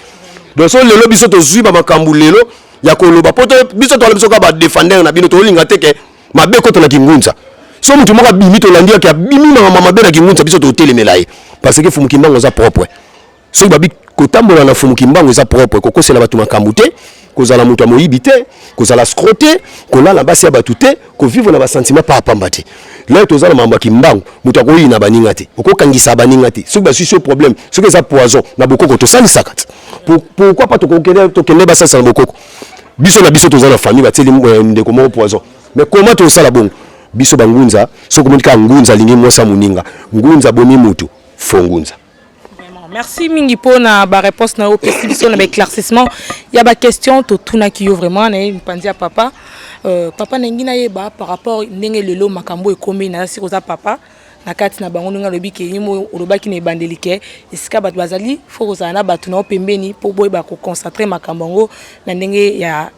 donc so lelo biso to zui ba makambu lelo ya ko loba po to biso to biso ka ba défendre na bino to linga te ke mabe ko to na kingunza so mutu moka bimi to landia ke bimi na mama be na kingunza biso to telemela ye parce que fumu kimbango za propre so babi kotambola na fumu kimbango za propre ko kosela batu makambu te kozala mutu amoyibi te kozala scroté kolala basi ya batu te ko vivre na ba sentiment pa pamba te là tozala mamba kimbango mutu akoyi na baninga te okokangisa baninga te soki basi so problème soki eza poison na bokoko to sali sakat pourquoi pas to kende ba sasa na bokoko biso na biso tozala famille bateli ndeko mo poison mais comment to sala bon biso bangunza soko monika ngunza lingi mosa muninga ngunza bomi mutu fongunza. Merci mingi pour na ba réponse na opération na éclaircissement il y a ba question to tuna ki yo vraiment na mpandi ya papa papa na ngina yeba par rapport ndenge lelo makambo ekomi na si koza papa na kati na bango nga lobi ke yimo olobaki na bandelike esika bat bazali fo koza na batu na opembeni po boy ba ko concentrer makambo ngo na ndenge ya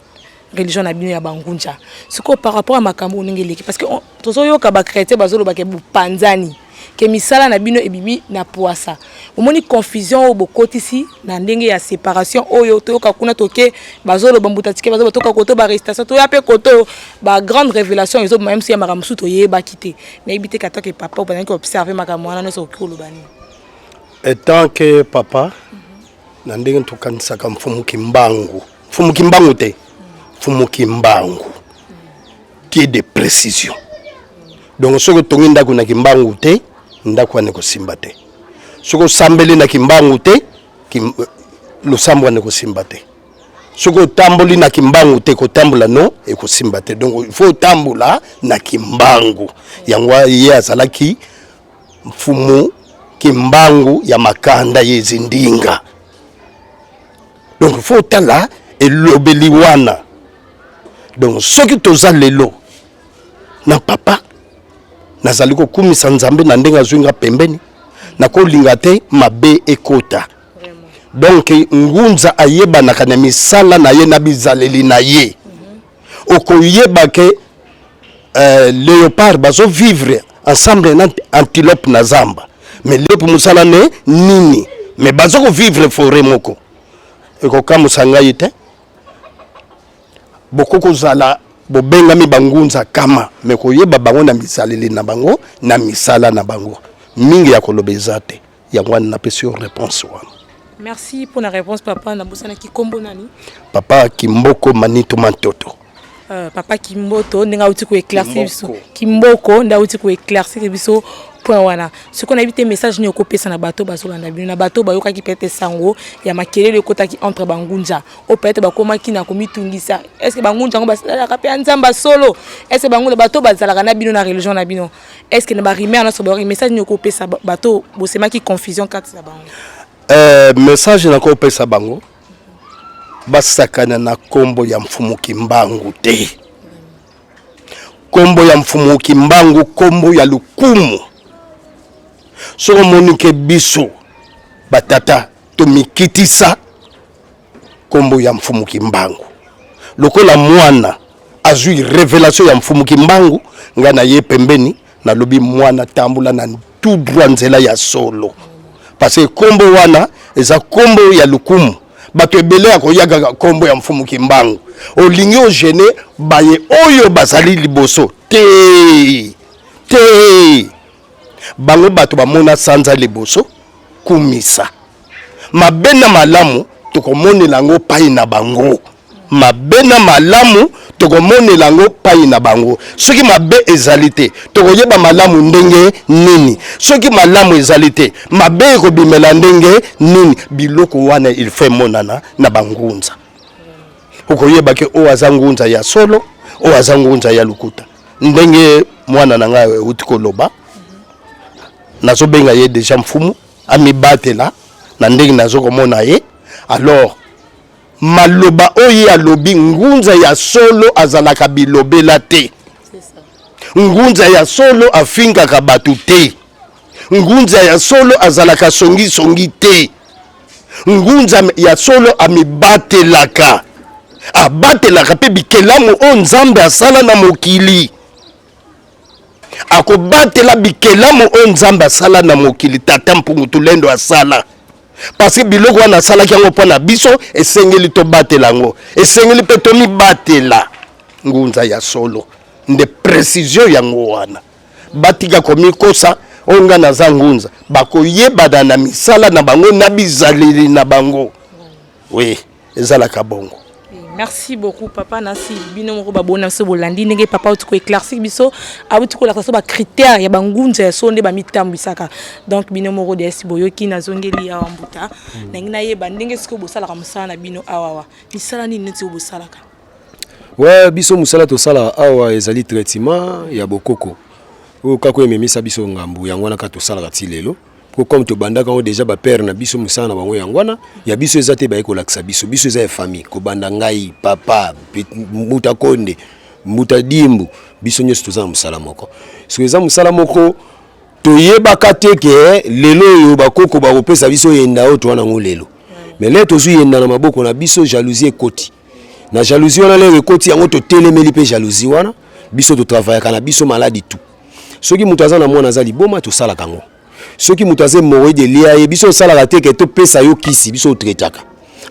religion na bino ya bangunja siko par rapport à makambo ndenge leki parce que tozo yo ka ba chrétien bazolo ba ke panzani ke misala na bino ebimi na poasa omoni confusion o bokotisi na ndenge ya séparation oyo toyoka kuna toke bazolo bambuta tike bazolo toka koto ba arrestation to ya pe koto ba grande révélation ezo même si ya maramusu to yeba kité na ibité kata ke papa obana ki observer makamwana no so kolo bani étant que papa na ndenge to kanisa ka mfumu kimbangu te mfumu kimbangu qui est de précision donc soko tongi ndako na kimbangu te ndako ane ko simba te soko sambeli na kimbangu te lusambo ane ko simba te soko tamboli na kimbangu te ko tambola no e ko simba te donc il faut tambola na kimbangu yango ye azalaki mfumu kimbangu ya makanda yezindinga donc il faut tala elobeli wana donc soki toza lelo na papa nazali ko kumisa nzambe na ndenga zwinga pembeni na ko linga te mabe ekota donc ngunza ayeba na kana misala na ye na bizaleli na ye okoyeba ke léopard bazo vivre ensemble na antilope na zamba mais léopard musala ne nini mais bazo ko vivre forêt moko eko kamusanga yite bokoko zala bobengami bangunza kama me koyeba bango na misaleli na bango na misala na bango mingi ya kolobeza te yango na pesi réponse wana. Merci pour la réponse papa na bosana ki kombo nani papa Kimboko Manito Mantoto. Papa Kimboto ndinga uti ko éclaircir biso Kimboko nda uti ko éclaircir biso point wana ce qu'on a évité message ni okopesa na bato bazola na bino na bato bayoka ki pete sango ya makelele kota ki entre bangunja o pete bakoma ki na komitungisa est-ce que bangunja ngo basala ka pe nzamba solo est-ce que bangunja bato bazala na bino na religion na bino est-ce que na ba rimer na so ba message ni okopesa bato bosema ki confusion kati na bango message na kopesa bango basakana na kombo ya mfumu kimbangu te kombo ya mfumu kimbangu kombo ya lukumu soko monike biso batata to mikitisa kombo ya mfumu kimbangu lokola mwana azui révélation ya mfumu kimbangu ngana ye pembeni na lobi mwana tambula na tout droit nzela ya solo parce que kombo wana eza kombo ya lukumu bato ebele akoyaga kombo ya mfumu kimbangu olingi o gene baye oyo bazali liboso te bango bato bamona sanza liboso kumisa mabena malamu tokomonela yango pai na bango mabena malamu tokomonela yango pai na bango soki mabe ezali te tokoyeba malamu ndenge nini soki malamu ezali te mabe ekobimela ndenge nini biloko wana il fait monana na bangunza okoyeba ke o aza ngunza ya solo o aza ngunza ya lukuta ndenge mwana na ngai uti koloba nazobenga ye deja mfumu amibatela na ndenge nazokomona ye alors maloba oyo alobi ngunza ya solo azalaka bilobela te ngunza ya solo afingaka bato te ngunza ya solo azalaka songi te ngunza ya solo amibatelaka abatelaka mpe bikelamu o nzambe asala na mokili akobatela bikelamu o nzambe asala na mokili tata mpungu tulendo asala parce que biloko wana asalaki yango mpo na biso esengeli tobatela yango esengeli mpe tomibatela ngunza ya solo nde précision yango wana batika komikosa oyo nga naza ngunza bakoyebana na misala na bango na bizaleli na bango oui ezalaka bongo. Merci beaucoup papa nasi bino moko babona so bolandi ndenge papa uti ko éclaircir biso abuti ko lakasa ba critère ya bangunza ya sonde ba mitambisaka donc bino moko desi boyoki nazongeli ya mbuta ndenge na yeba ndenge siko bosala ka musala na bino awawa misala nini neti bosalaka ouais biso musala to sala awa ezali traitement ya bokoko o kako ememisa biso ngambu yangwana ka to sala ka lelo comme to bandaka on déjà ba père na biso musana na bango yangwana ya biso ezate ba ekolakisa biso eza famille ko banda ngai papa muta konde muta dimbu biso nyoso toza musala moko so eza musala moko to yeba kateke lelo yo bakoko ba kopesa biso yenda o to wana ngolelo mais là tozu yenda na maboko na biso jalousie ekoti na jalousie wana le ekoti yango to telemeli pe jalousie wana biso to travailler kana biso maladi tout soki mutaza na mwana za liboma to sala kango soki mutaze mowe de lia ye biso sala la teke to pesa yo kisi biso tretaka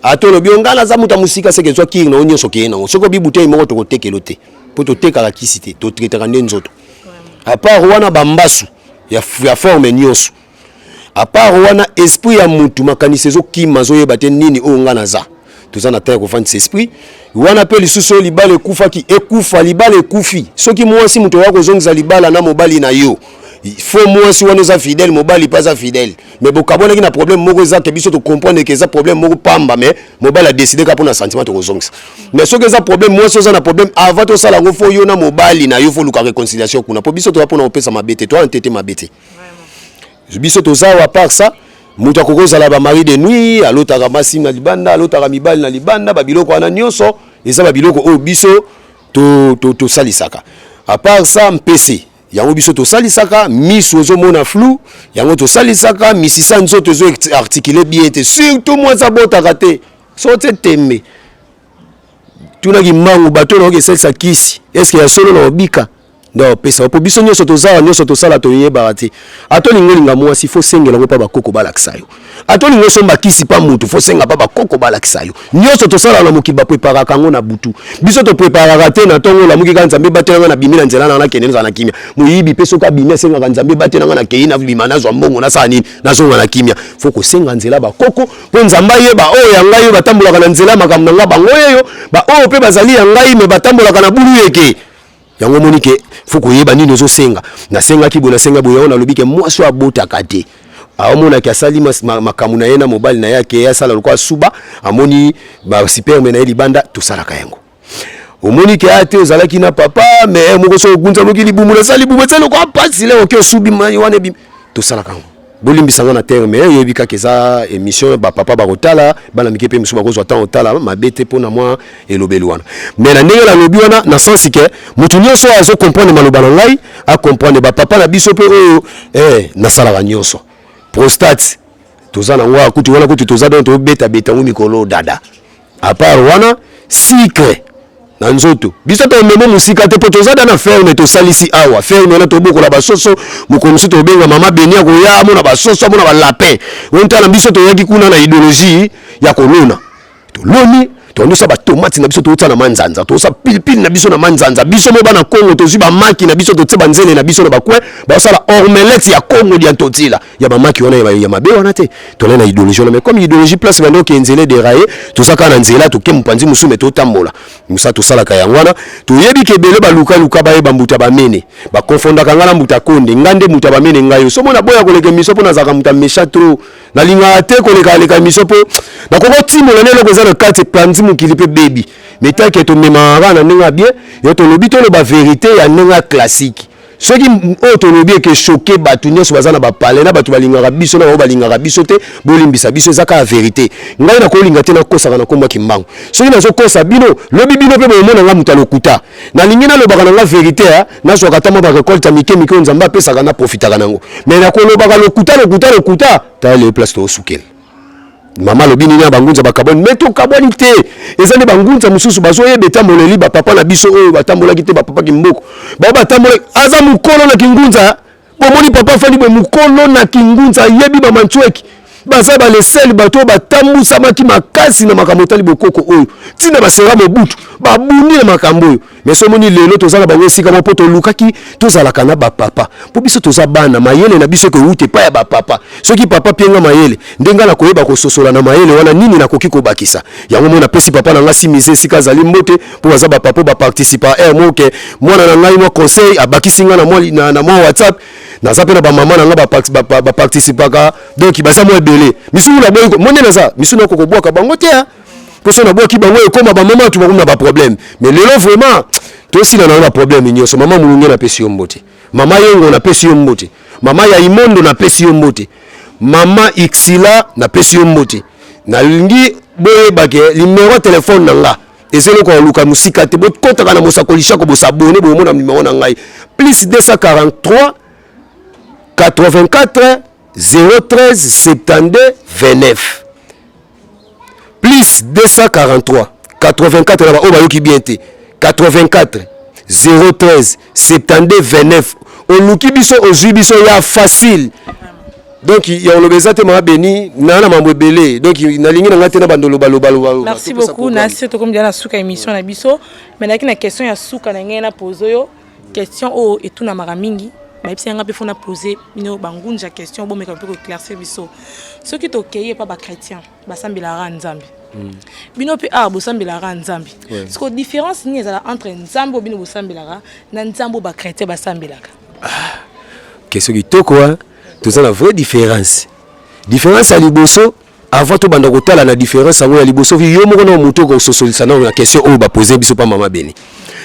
atolo biongala za muta musika seke zwa kiri na onyo soke na soko bibute moko to koteke lote po to teka la kisi te to tretaka ndenzoto a part wana bambasu ya forme nyoso a part wana esprit ya mutu makanise zo kima zo yebate nini o ngana za toza na terre ko fandi esprit wana pe lisuso libale kufaki ekufa libale ekufi soki mwasi muto wako zongiza libala na mobali na yo il faut moi si on est fidèle mobile pas fidèle mais bokabona ki na problème moko za ke biso to comprendre que ça problème moko pamba mais mobile a décidé ka pona sentiment to kozongisa mais so que ça problème moi so za na problème avant to sala ngo fo yo na mobile na yo fo luka réconciliation kuna po biso to pona opesa mabete to entete mabete biso to za wa part ça muta kokoza la ba mari de nuit alotaka masi na libanda alotaka mibali na libanda ba biloko wana nyonso eza ba biloko o biso to salisaka à part ça mpc yango biso to salisaka miso ozo mona flou yango to salisaka misisa nzoto zo articuler bien te surtout moi za botaka te so te tembe tuna ki mangu bato na ke salisa kisi est-ce que ya solo na obika ndo pesa po biso nyoso to za nyoso to sala to yeba te atoli ngolinga moi si faut sengela ko pa bakoko balaksayo atoli ngoso mbakisi pa mutu faut senga pa bakoko balaksayo nyoso to sala na mokiba prepara kango na butu biso to prepara te na tongo la muki kanza mbe batela na bimina nzela na kenenza na kimia muyibi peso ka bimia senga kanza mbe batela na keina bimana zo mbongo na sani na zo na kimia faut ko senga nzela bakoko po nzamba yeba o ya ngai batambola kana nzela makamna nga bango yeyo ba o pe bazali ya ngai me batambola kana bulu yeke yango monike faut ko yeba nini zo senga na senga kibo na senga boyo na lobike mwaso abota kate aomona ki asali makamuna yena mobile na yake ya sala lokwa suba amoni ba superme na libanda to sala kayango omoni ki ate ozalaki na papa mais moko so gunza moki libumu na sali bumu tselo kwa pasi le okyo subi mani wana bi to sala kango bolimbisanga na terme yebika keza émission ba papa ba kotala bana mikepe musuba ko zwa otala mabete pona moi elobeli wana mais na ndenge la lobi wana na sens que mutu nyonso azo comprendre maloba na ngai a comprendre ba papa na biso pe oyo na sala ba nyonso prostate toza na ngwa kuti wana kuti toza don to beta ngu mikolo dada à part wana sikre na nzoto biso to memo musika te po toza na ferme to salisi awa ferme na to boko la basoso mukomisi to benga mama benia ko ya mona basoso mona ba lapin wonta na biso to yaki kuna na idéologie ya kolona to loni to ça ba tomate na biso to tsana manzanza to ça pilipili na biso na manzanza biso mo bana Congo to zuba maki na biso to tseba nzele na biso na bakwe ba sala omelette ya Congo dia totila ya ba maki wana ya mabe wana te to na idéologie mais comme idéologie place bando ke nzele dérailler to ça kana nzela to ke mpanzi musume to tambola musa to sala ka yangwana to yebi ke bele ba luka ba e bambuta ba mene ba konfonda kangala mbuta konde ngande muta ba mene ngayo so mona boya koleka miso pona zaka muta mesha trop na linga te koleka leka miso po na koko timo na nelo kozana kati panzi mukili pe baby meta ke to memara na nenga bien yo to lobi to lo ba vérité ya nenga classique ceux qui autonobi ke choqué batu nyos bazana ba parler na batu balinga biso na balinga biso te bolimbisa biso zaka la vérité ngai na ko linga te na kosa na komba kimbangu ceux qui nazo kosa bino lobi bino pe bo mona nga mutalokuta na lingina lo baka na vérité na zo katama ba récolte mike nzamba pesa kana profitaka nango mais na ko lo baka lokuta ta les places to sukel mama lobini na bangunza bakaboni meto kaboni te ezane bangunza mususu bazo yebeta moleli ba papa na biso oyo batambola kite ba papa kimboko ba batambola aza mukolo na kingunza bomoni papa fani bwe mukolo na kingunza yebi ba manchweki baza ba lesel bato batambusa maki makasi na makamotali bokoko oyo tina basera mobutu babundi na makambo oyo mais somoni lelo tozala bango sika mo poto lukaki tozala kana ba papa po biso toza bana mayele na biso ko ute pa ya ba papa soki papa pienga mayele ndenga na koyeba ko sosola na mayele wana nini na koki ko bakisa yango mona pesi papa na ngasi mise sika zali mbote po baza ba papa ba participer moke mwana na ngai mo conseil abakisinga na moi na moi WhatsApp na zape na ba mama na nga ba participaka donc baza mo ebele misu na boy monde na za misu na ko boka bango te poso na boki bango ekoma ba mama tu ba kuna ba problème mais lelo vraiment to si na na problème nyoso mama mulunge na pesi mbote mama yengo na pesi mbote mama ya imondo na pesi mbote mama Xila na pesi mbote na lingi boye bake numéro téléphone na nga ezelo ko luka musika te bot kota kana mosakolisha ko bosabone bo mona numéro na ngai plus 243 84 013 72 29 plus 243 84 là o bayoki bien te 84 013 72 29 on luki biso ozui biso ya facile donc il y a le bezate ma béni na mambo belé donc na lingi na ngate na bandolo balo. Merci beaucoup na surtout comme dia na suka émission na biso mais na question ya suka na ngena pozo yo question o et tout na maramingi ba ipsi nga pe fona poser bino bangunja question bo meka pe ko clarifier biso ceux qui tokeye pas ba chrétien ba sambela ra nzambi bino pe bo sambela ra nzambi parce que différence ni ezala entre nzambo bino bo sambela ra na nzambo ba chrétien ba sambela ka question qui toko tout ça la vraie différence à liboso avant to banda kotala na différence ngo ya liboso yo moko na moto ko sosolisa na na question o ba poser biso pa mama beni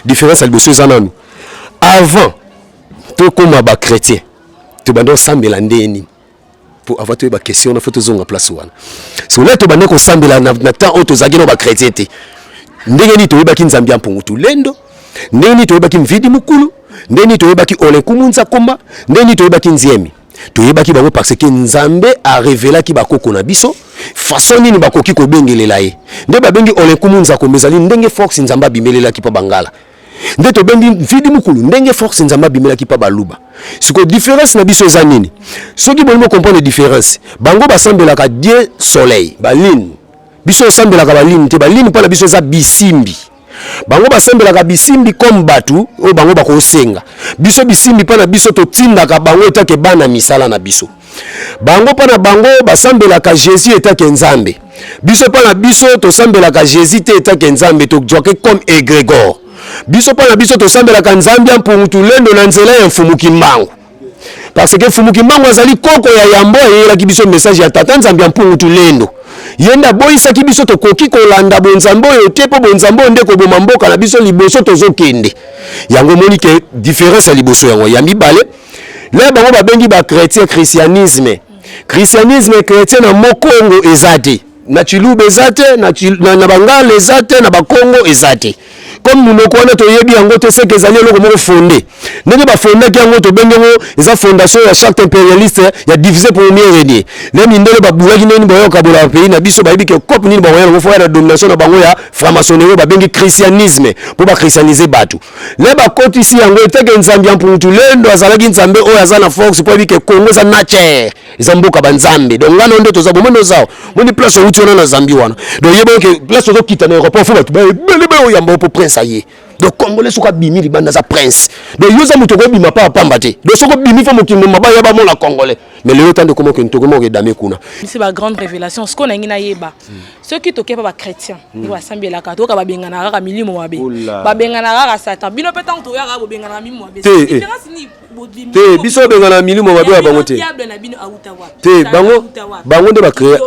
différence à liboso za nanu avant to koma ba chrétien to banda sambela ndeni pour avoir to ba question na photo zonga place wana so là to banda ko sambela na temps o to zagino ba chrétien te ndenge ni to yeba kinzambi ampungu tulendo ndenge ni to yeba kimvidi mukulu ndenge ni to yeba ki ole kumunza komba ndenge ni to yeba kinziemi toyebaki bango parce que nzambe a révélé ki bakoko na biso façon nini bakoki ko bengelela ye nde babengi ole kumunza ko mezali ndenge force nzamba bimelela ki pa bangala nde to bengi vidi mukulu ndenge force nzamba bimelela ki pa baluba siko différence na biso za nini soki bonimo comprendre différence bango basambela ka dieu soleil balini biso sambela ka balini te balini pa na biso za bisimbi bango basembelaka bisimbi comme batu o bango bakosenga biso bisimbi pana biso totindaka bango etake bana misala na biso bango pana bango basambelaka Jésus etake nzambe biso pana biso tosambelaka Jésus te etake nzambe tokjoke comme égrégore biso pana biso tosambelaka nzambe ampungutu lendo na nzela ya mfumuki mbangu parce que mfumuki mbangu azali koko ya yambo eyelaki biso message ya tata nzambe ampungutu lendo yenda boyisa ki biso to koki ko landa bonzambo yo tepo bonzambo nde ko boma mboka na biso liboso tozokende yango moni ke différence ya liboso yango ya mibale là bango ba bengi ba chrétien christianisme chrétien na mokongo ezate na chilube ezate na bangala ezate na bakongo ezate comme monoko wana toyebi yango te c'est que ezali eloko moko fondé ndenge bafondaki yango tobengengo eza fondation ya charte impérialiste ya divisé pour mieux régner le mindele babulaki nini bayoka bola pays na biso bayebi ke kope nini bango yango foya na domination na bango ya franc-maçonnerie babengi christianisme pour bachristianiser bato le bakotisi yango eteke nzambe ya mputu lendo azalaki nzambe oyo aza na force po yebi ke Congo eza nature eza mboka banzambe donc ngana nde toza bomeno zao moni place outi wana na Zambie wana donc yebo ke place ozo kita na aéroport fo bato belebe oyo yamba po prince aye donc congolais soka bimi libanda za prince donc yoza muto ko bima pa pamba te donc soko bimi fo mokimo mabaya ba mona congolais mais le temps de comment que ntoko mo ke dame kuna c'est la grande révélation ce qu'on a ngina yeba ceux qui toquent pas chrétien ni wa sambela ka to ka ba bengana kaka milimo wabe ba bengana kaka satan bino petant to ya ka bo bengana milimo wabe différence ni te biso bengana milimo wabe ya bango te diable na bino auta wa te bango nde ba créer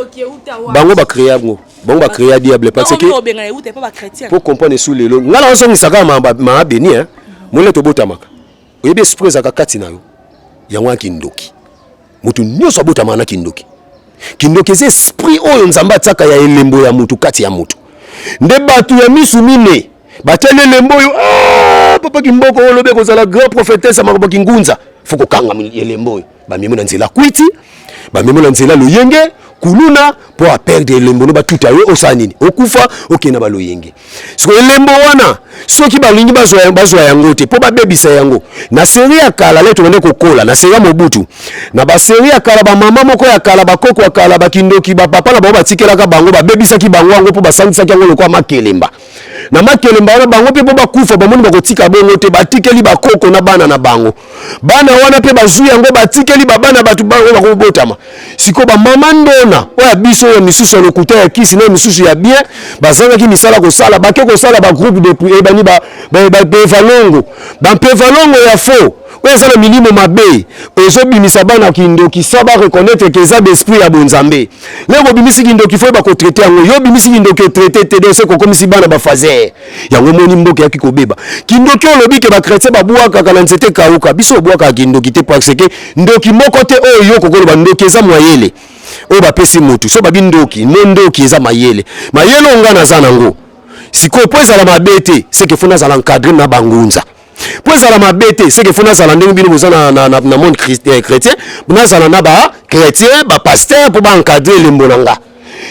bango ba créer bango ba créer diable parce que pour comprendre sous les lots ngala on saka ma béni hein mole to botamaka oyebi esprit za kakati na yo yango kindoki mutu nyoso botama na kindoki c'est esprit oyo nzamba ataka ya elembo ya mutu kati ya mutu nde batu ya misu mine batele elembo yo papa kimboko olobe ko zala grand prophétesse makobo kingunza foko kanga elembo yo ba mimo na nzela kwiti ba mimo na nzela loyenge kuluna pour perdre elembo no batuta yo osanini okufa okena ba loyenge siko elembo wana soki balingi bazwa yango te po babebisa yango na série ya kala leto ngende kokola na série Mobutu na ba série ya kala ba mama moko ya kala bakoko ya kala bakindoki ba papa na ba tikelaka bango babebisa ki bango yango po basangisa ki yango lokwa makelemba na makelemba wana bango pe po bakufa bamoni bakotika bongo te batikeli bakoko na bana bana wana pe bazu yango batikeli babana batu bango bakobotama siko ba mama ndona oya biso ya misusu ya lokuta ya kisi na misusu ya bien bazangaki misala kosala bake kosala ba groupe de ebani ba pevalongo ba pevalongo ya faux oya sala milimo mabe ozo bimisa bana kindoki saba reconnaître que ça d'esprit ya bonzambe lego bimisi kindoki fo ba ko traiter yango yo bimisi kindoki traiter te de se ko komisi bana ba fazer yango moni mboka ya kikobeba kindoki olobi ke ba chrétien ba buaka kala nzete kauka biso buaka kindoki te parce que ndoki moko te oyo kokolo ba ndoki eza moyele oyo bapesi mutu so babi ndoki ndoki eza mayele onga za nango siko po ezala mabe te c'est que fona zala encadrer na bangunza po ezala mabe te c'est que fona zala ndenge bino boza na monde chrétien buna zala na ba chrétien ba pasteur po ba encadrer lembo nanga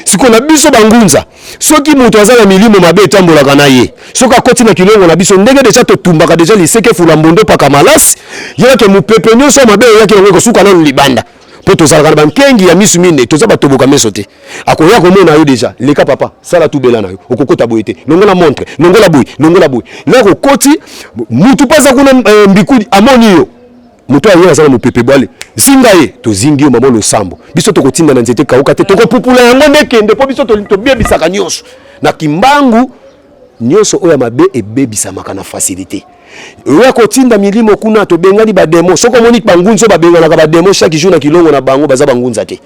siko na biso bangunza soki mutu azala milimo mabe etambolaka na ye soki akoti na kilongo na biso ndenge deja totumbaka deja liseke fula mbondo paka malasi yeke mupepe nyonso mabe yake yango kosuka nanu libanda po tozalaka na bankengi ya misu mine toza batoboka meso te akoya komona yo deja leka papa sala tubela na yo okokota boye te longola montre longola boye leko koti mutu paza kuna mbikudi amoni yo mutu ayo azala mopepe bwale zinga ye tozingi yo mamo losambo biso tokotinda na nzete kauka te tokopupula yango ndekende po biso tobebisaka nyonso na kimbangu nyonso oya mabe ebebisamaka na facilité oya kotinda milimo kuna tobengani ba demo soko moni bangunzo babenganaka ba demo chaque jour na kilongo na bango baza bangunza te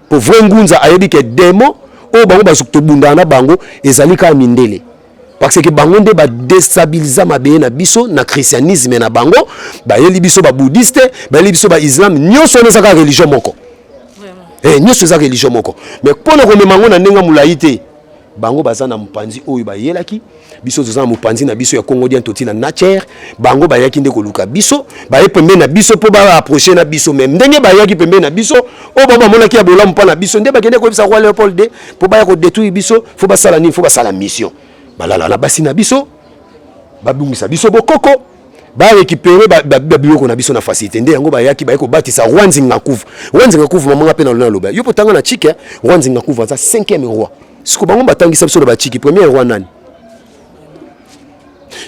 po vrai ngunza ayebi ke demo o bango bazokutobunda na bango ezali ka mindele parce que bango nde ba déstabiliser mabe na biso na christianisme na bango ba yeli biso ba bouddhiste ba yeli biso ba islam nyonso na saka religion moko nyonso za religion moko mais pona ko memango na ndenga mulaite bango baza na mupanzi oyo bayelaki biso toza na mupanzi na biso ya Congo dia toti na nature bango bayaki nde koluka biso baye pembe na biso po ba approcher na biso même ndenge bayaki pembe na biso o baba monaki ya bolamu pa na biso nde bakende ko bisa roi Léopold II po baya ko détruire biso fo basala nini fo basala mission balala na basi na biso babungisa biso bokoko ba récupérer ba biloko na biso na facilité nde yango bayaki baye ko batisa Rwanzinga kuvu mamonga pe na lona loba yo potanga na chike Rwanzinga kuvu za 5e roi siko bango batangisa biso na bachiki premier roi nani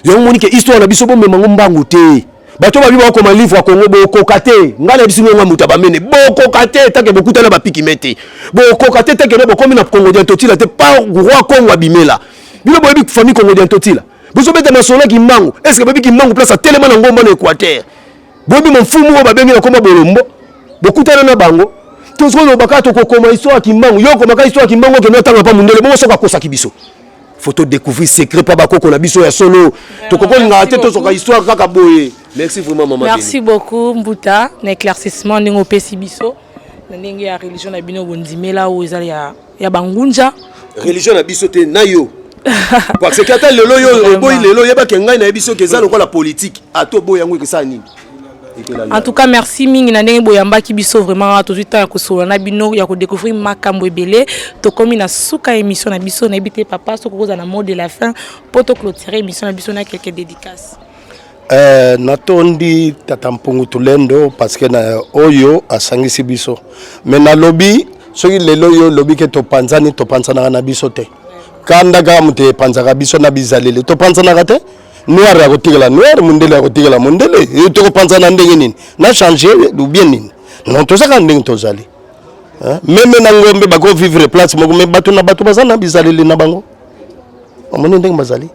yo moni ke histoire na biso bo memango mbangu te bato babi ba ko ma livre Congo bo kokate ngala biso ngo muta bamene bo kokate take bokuta na bapiki mete bo kokate take no bokomi na Congo dia totila te pa roi Congo abimela bino boyebi famille Congo dia totila boso beta na sona ki mbangu est-ce que babi ki mbangu place tellement na ngomba na Équateur boyebi mfumu ko babengi na komba bolombo bokuta na bango tozo bakato kokoma histoire ki mbangu yo komaka histoire ki mbangu ke notanga pa mundele bo soka kosa ki biso faut découvrir secret pa bakoko na biso ya solo tokokolinga te tozoka histoire kaka boye merci vraiment maman merci beaucoup Mbuta na éclaircissement ndingo pesi biso na ndenge ya religion na bino bondimela o ezali ya bangunja religion na biso te na yo parce que ata lelo yo boy lelo yeba ke ngai na biso ke za lokola politique ato boy yango ke ça nini. En tout cas, merci mingi na ndenge boyamba ki biso vraiment tout temps ya kosola na bino ya ko découvrir makambo ebele to komi na suka émission na biso na ebité papa soko koza na mot de la fin pour to clôturer émission na biso na quelques dédicaces. Natondi tata mpungu tulendo parce que na oyo asangisi biso mais na lobby soki lelo yo lobby ke to panzani to panzana na biso te kanda ga mute panzaka biso na bizalele to panzana ka te noir ya kotikela noir mundele ya kotikela mundele yo to panzana ndenge nini na changer ou bien nini non to saka ndenge to zali même na ngombe bako vivre place moko me bato na bato bazana bizalele na bango omoni ndenge bazali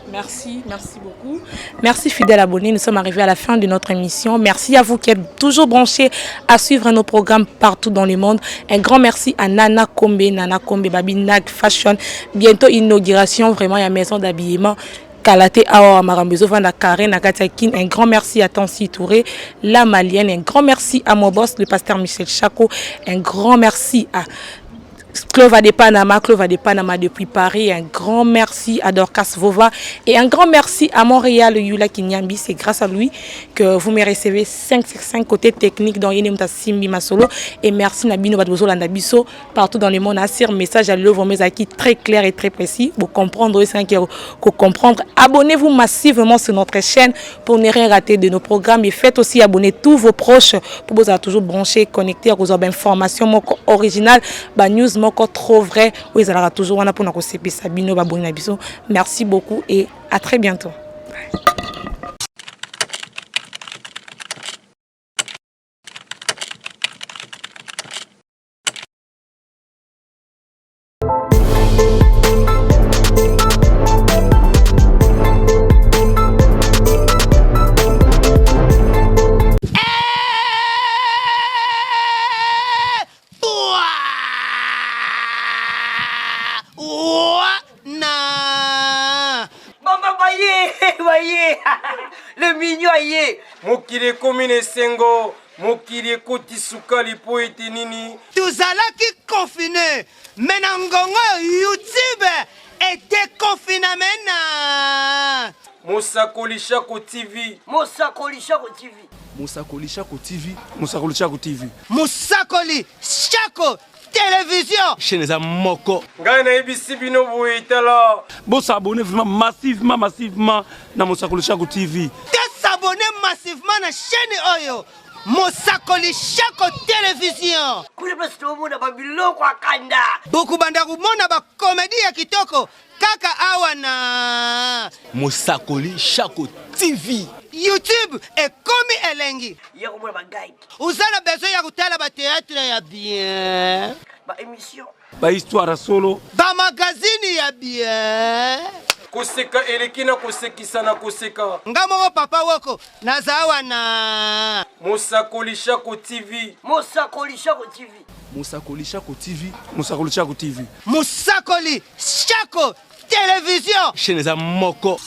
Merci, merci beaucoup. Merci fidèles abonnés, nous sommes arrivés à la fin de notre émission. Merci à vous qui êtes toujours branchés à suivre nos programmes partout dans le monde. Un grand merci à Nana Kombe, Baby Nag Fashion. Bientôt inauguration, vraiment, il y a maison d'habillement. Kalate Awa Marambezo Vanda Karen Nakatakin. Un grand merci à Tansi Touré, la Malienne. Un grand merci à mon boss, le pasteur Michel Chako. Un grand merci à Clova de Panama depuis Paris. Un grand merci à Dorcas Vova et un grand merci à Montréal Yula Kinyambi. C'est grâce à lui que vous me recevez 5 sur 5 côté technique dans Yenemta Simbi Masolo. Et merci Nabino Badbozo Landabiso partout dans le monde. Assir message à l'œuvre mes acquis très clair et très précis pour comprendre comprendre. Abonnez-vous massivement sur notre chaîne pour ne rien rater de nos programmes et faites aussi abonner tous vos proches pour vous avoir toujours branché, connecté à vos informations originales, news encore trop vrai. Oui, ça aura toujours on a pour nous Sabino Baboni Nabiso. Merci beaucoup et à très bientôt. Bye. Le mignon aye mokili commune sengo mokili koti sukali po ete nini tozalaki confiné mais na ngongo YouTube était confiné mena Mosakoli Shako TV Mosakoli Shako TV Mosakoli Shako TV Mosakoli Shako TV Mosakoli Shako télévision chaîne za moko ngai na ibisi bino boitala bo s'abonner vraiment massivement na Mosakoli Shako TV s'abonner massivement na chaîne oyo Mosakoli Shako télévision kule basi tomona babiloko akanda boku banda kumona ba comédie ya kitoko kaka awa na Mosakoli Shako TV YouTube et comme elengi ya komona ba guide uzana besoin ya kutala ba théâtre ya bien ba émission ba histoire solo ba magazine ya bien koseka elekina kosekisa na koseka ngamoko papa woko nazawa na Mosakoli Shako TV Mosakoli Shako TV Mosakoli Shako TV Mosakoli Shako TV Mosakoli Shako télévision chaîne za moko